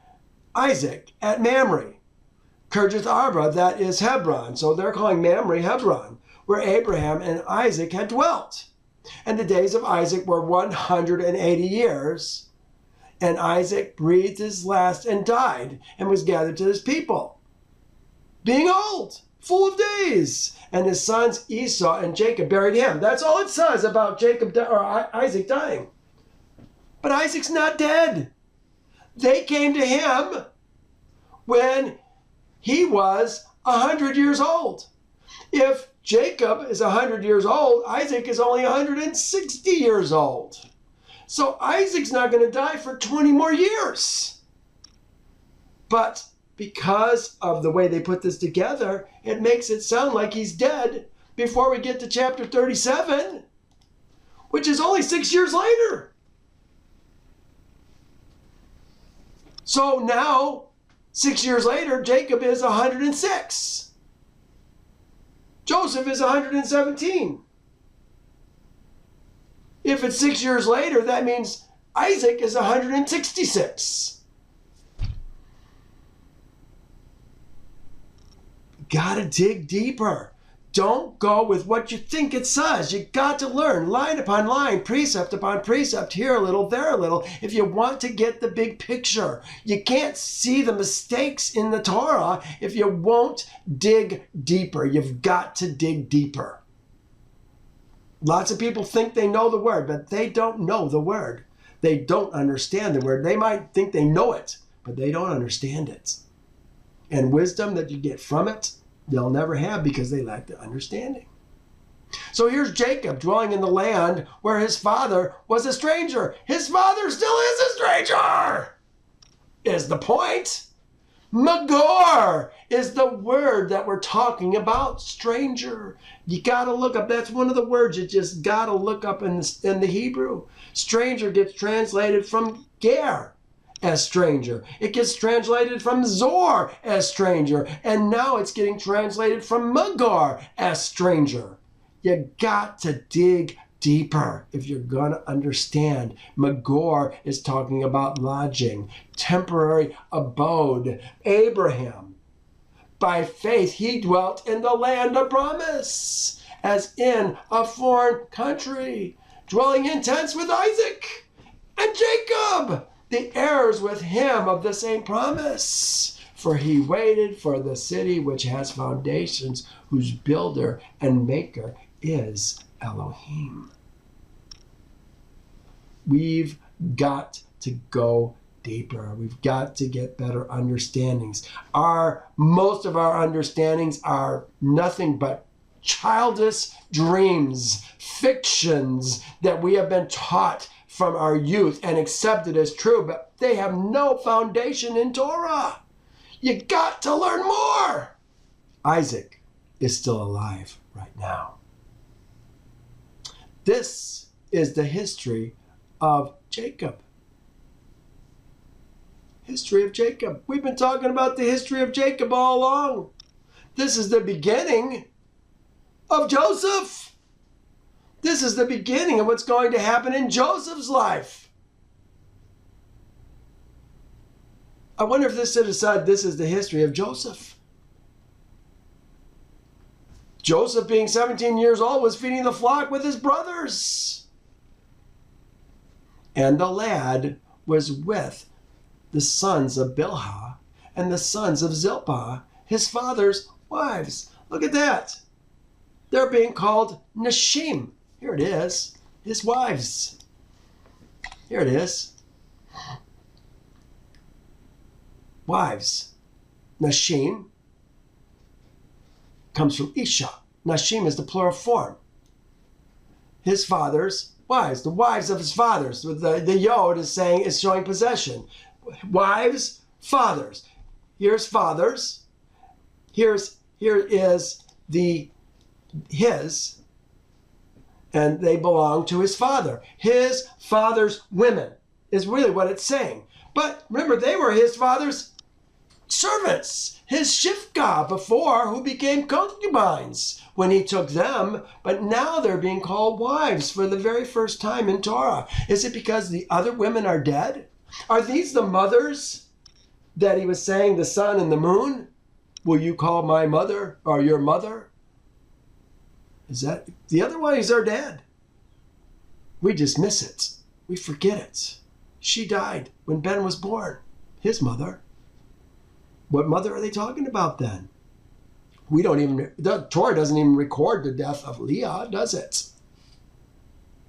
Isaac at Mamre, Kirjath Arba, that is Hebron. So they're calling Mamre Hebron, where Abraham and Isaac had dwelt. And the days of Isaac were 180 years. And Isaac breathed his last and died, and was gathered to his people, being old, full of days. And his sons Esau and Jacob buried him. That's all it says about Isaac dying. But Isaac's not dead. They came to him when he was 100 years old. If Jacob is 100 years old, Isaac is only 160 years old. So Isaac's not going to die for 20 more years. But because of the way they put this together, it makes it sound like he's dead before we get to chapter 37, which is only 6 years later. So now, 6 years later, Jacob is 106. Joseph is 117. If it's 6 years later, that means Isaac is 166. Gotta dig deeper. Don't go with what you think it says. You got to learn line upon line, precept upon precept, here a little, there a little, if you want to get the big picture. You can't see the mistakes in the Torah if you won't dig deeper. You've got to dig deeper. Lots of people think they know the word, but they don't know the word. They don't understand the word. They might think they know it, but they don't understand it. And wisdom that you get from it, they'll never have because they lack the understanding. So here's Jacob dwelling in the land where his father was a stranger. His father still is a stranger, is the point. Magor is the word that we're talking about, stranger. You got to look up. That's one of the words you just got to look up in the Hebrew. Stranger gets translated from ger as stranger. It gets translated from zor as stranger. And now it's getting translated from magor as stranger. You got to dig deeper if you're going to understand. Magor is talking about lodging, temporary abode. Abraham, by faith, he dwelt in the land of promise, as in a foreign country, dwelling in tents with Isaac and Jacob, the heirs with him of the same promise. For he waited for the city which has foundations, whose builder and maker is Elohim. We've got to go deeper. We've got to get better understandings. Most of our understandings are nothing but childish dreams, fictions that we have been taught from our youth and accepted as true, but they have no foundation in Torah. You got to learn more. Isaac is still alive right now. This is the history of Jacob. History of Jacob. We've been talking about the history of Jacob all along. This is the beginning of Joseph. This is the beginning of what's going to happen in Joseph's life. I wonder if this set aside, this is the history of Joseph. Joseph, being 17 years old, was feeding the flock with his brothers. And the lad was with the sons of Bilhah and the sons of Zilpah, his father's wives. Look at that. They're being called Nashim. Here it is. His wives. Here it is. Wives. Nashim comes from Isha. Nashim is the plural form. His father's wives, the wives of his fathers. The yod is showing possession. Wives, fathers. Here's fathers. Here is his. and they belonged to his father. His father's women is really what it's saying. But remember, they were his father's servants, his shifka before, who became concubines when he took them, but now they're being called wives for the very first time in Torah. Is it because the other women are dead? Are these the mothers that he was saying, the sun and the moon? Will you call my mother or your mother? Is that the other ones are dead? We just miss it. We forget it. She died when Ben was born, his mother. What mother are they talking about then? The Torah doesn't even record the death of Leah, does it?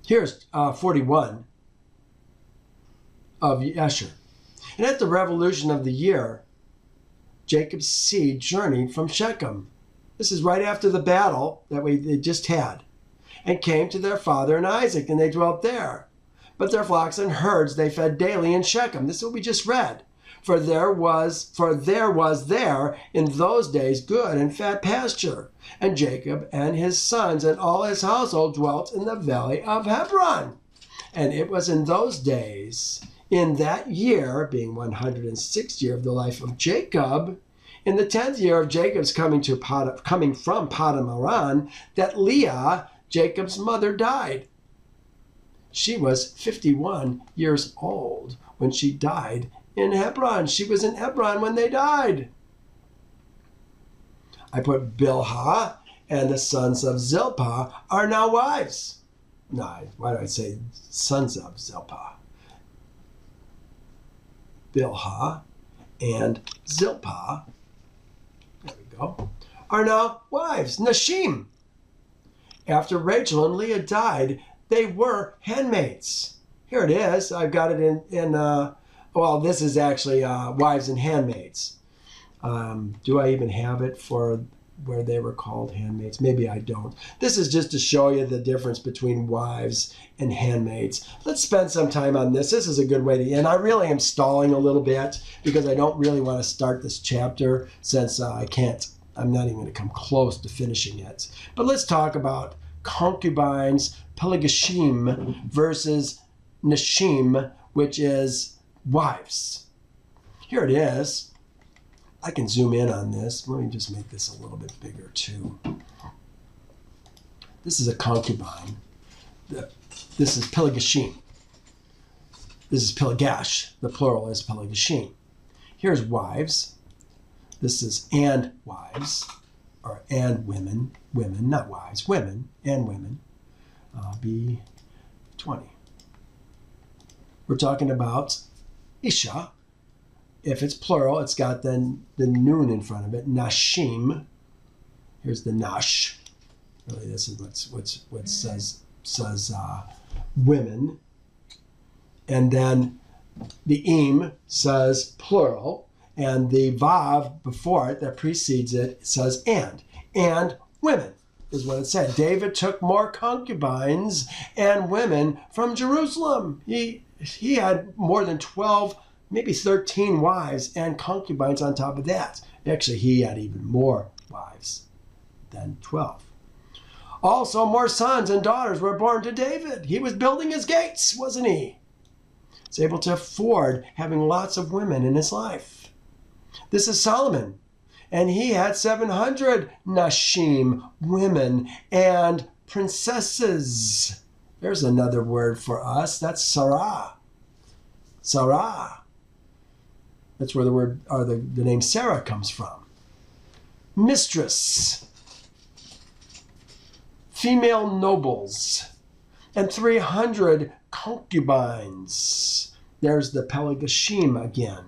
Here's 41 of Yasher. And at the revolution of the year, Jacob's seed journeyed from Shechem. This is right after the battle that they just had, and came to their father and Isaac, and they dwelt there. But their flocks and herds they fed daily in Shechem. This is what we just read. For there was there in those days good and fat pasture. And Jacob and his sons and all his household dwelt in the valley of Hebron. And it was in those days, in that year, being 106th year of the life of Jacob, in the 10th year of Jacob's coming from Paddan Aram, that Leah, Jacob's mother, died. She was 51 years old when she died in Hebron. She was in Hebron when they died. I put Bilhah and the sons of Zilpah are now wives. No, why do I say sons of Zilpah? Bilhah and Zilpah, there we go, are now wives, Nashim. After Rachel and Leah died, they were handmaids. Here it is. I've got it in well, this is actually wives and handmaids. Do I even have it for where they were called handmaids? Maybe I don't. This is just to show you the difference between wives and handmaids. Let's spend some time on this. This is a good way to end. I really am stalling a little bit because I don't really want to start this chapter since I'm not even going to come close to finishing it. But let's talk about concubines, Pelagashim, versus Nashim, which is wives. Here it is. I can zoom in on this. Let me just make this a little bit bigger too. This is a concubine. This is Pelagashim. This is Pelagash. The plural is Pelagashim. Here's wives. This is and wives, or and women. Women, not wives. Women and women. B20. We're talking about Isha. If it's plural, it's got then the noon in front of it. Nashim. Here's the nash. Really, this is what says women. And then the im says plural, and the vav before it that precedes it says and women is what it said. David took more concubines and women from Jerusalem. He had more than 12, maybe 13 wives and concubines on top of that. Actually, he had even more wives than 12. Also, more sons and daughters were born to David. He was building his gates, wasn't he? He's able to afford having lots of women in his life. This is Solomon, and he had 700 nashim, women, and princesses. There's another word for us. That's Sarah. Sarah. That's where the word or the name Sarah comes from. Mistress. Female nobles. And 300 concubines. There's the Pelagashim again.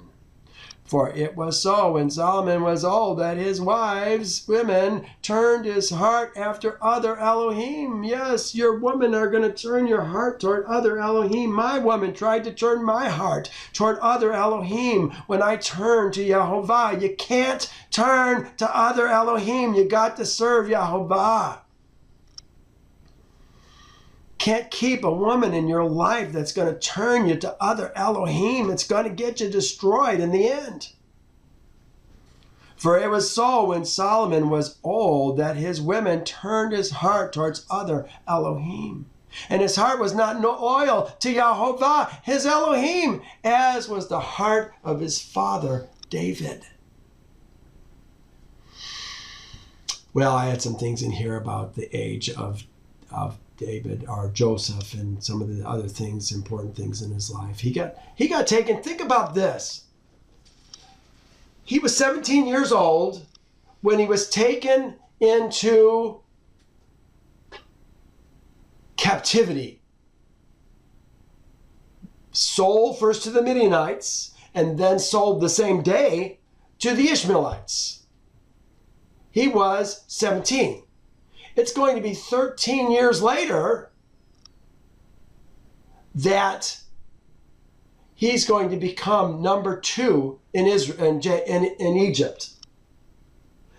For it was so when Solomon was old that his wives, women, turned his heart after other Elohim. Yes, your women are going to turn your heart toward other Elohim. My woman tried to turn my heart toward other Elohim when I turned to Yehovah. You can't turn to other Elohim. You got to serve Yehovah. Can't keep a woman in your life that's going to turn you to other Elohim. It's going to get you destroyed in the end. For it was so when Solomon was old that his women turned his heart towards other Elohim. And his heart was not loyal to Yahovah, his Elohim, as was the heart of his father David. Well, I had some things in here about the age of David or Joseph and some of the other things, important things in his life. He got taken. Think about this. He was 17 years old when he was taken into captivity. Sold first to the Midianites and then sold the same day to the Ishmaelites. He was 17. It's going to be 13 years later that he's going to become number 2 in Israel in Egypt.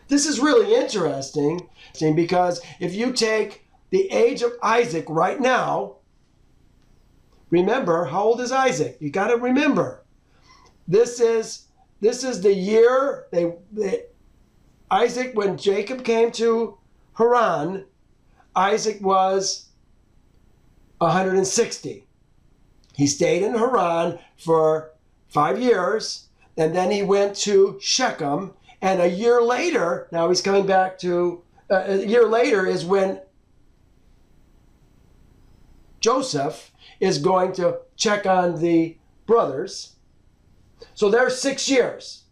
This is really interesting because if you take the age of Isaac right now, remember, how old is Isaac? You got to remember, this is the year Isaac, when Jacob came to Haran, Isaac was 160. He stayed in Haran for 5 years, and then he went to Shechem, and a year later, now he's coming back to, a year later is when Joseph is going to check on the brothers. So there's 6 years.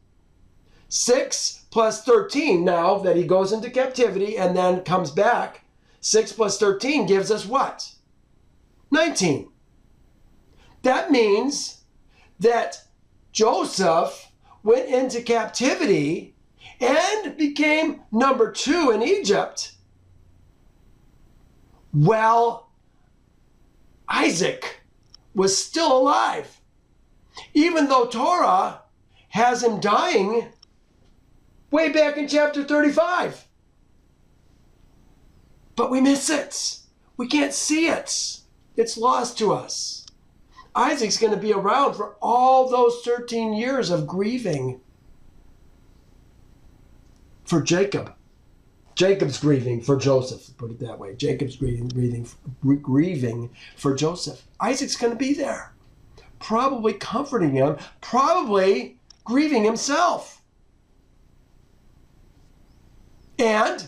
6 plus 13 now that he goes into captivity and then comes back. 6 plus 13 gives us what? 19. That means that Joseph went into captivity and became number 2 in Egypt. Well, Isaac was still alive, even though Torah has him dying way back in chapter 35. But we miss it. We can't see it. It's lost to us. Isaac's going to be around for all those 13 years of grieving for Jacob. Jacob's grieving for Joseph, put it that way. Jacob's grieving for Joseph. Isaac's going to be there, probably comforting him, probably grieving himself. And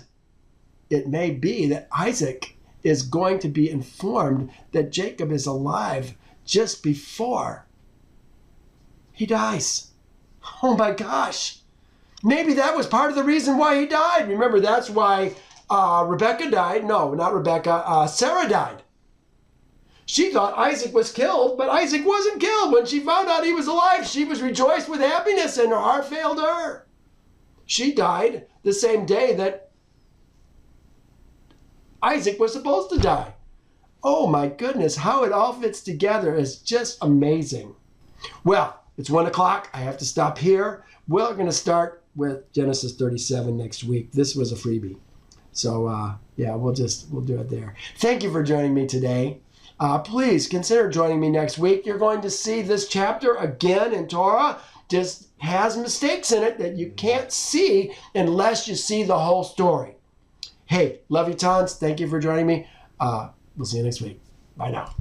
it may be that Isaac is going to be informed that Jacob is alive just before he dies. Oh my gosh. Maybe that was part of the reason why he died. Remember, that's why Rebecca died. No, not Rebecca. Sarah died. She thought Isaac was killed, but Isaac wasn't killed. When she found out he was alive, she was rejoiced with happiness and her heart failed her. She died the same day that Isaac was supposed to die. Oh my goodness, how it all fits together is just amazing. Well, it's 1 o'clock. I have to stop here. We're going to start with Genesis 37 next week. This was a freebie. So yeah, we'll do it there. Thank you for joining me today. Please consider joining me next week. You're going to see this chapter again in Torah. Just has mistakes in it that you can't see unless you see the whole story. Hey, love you tons. Thank you for joining me. We'll see you next week. Bye now.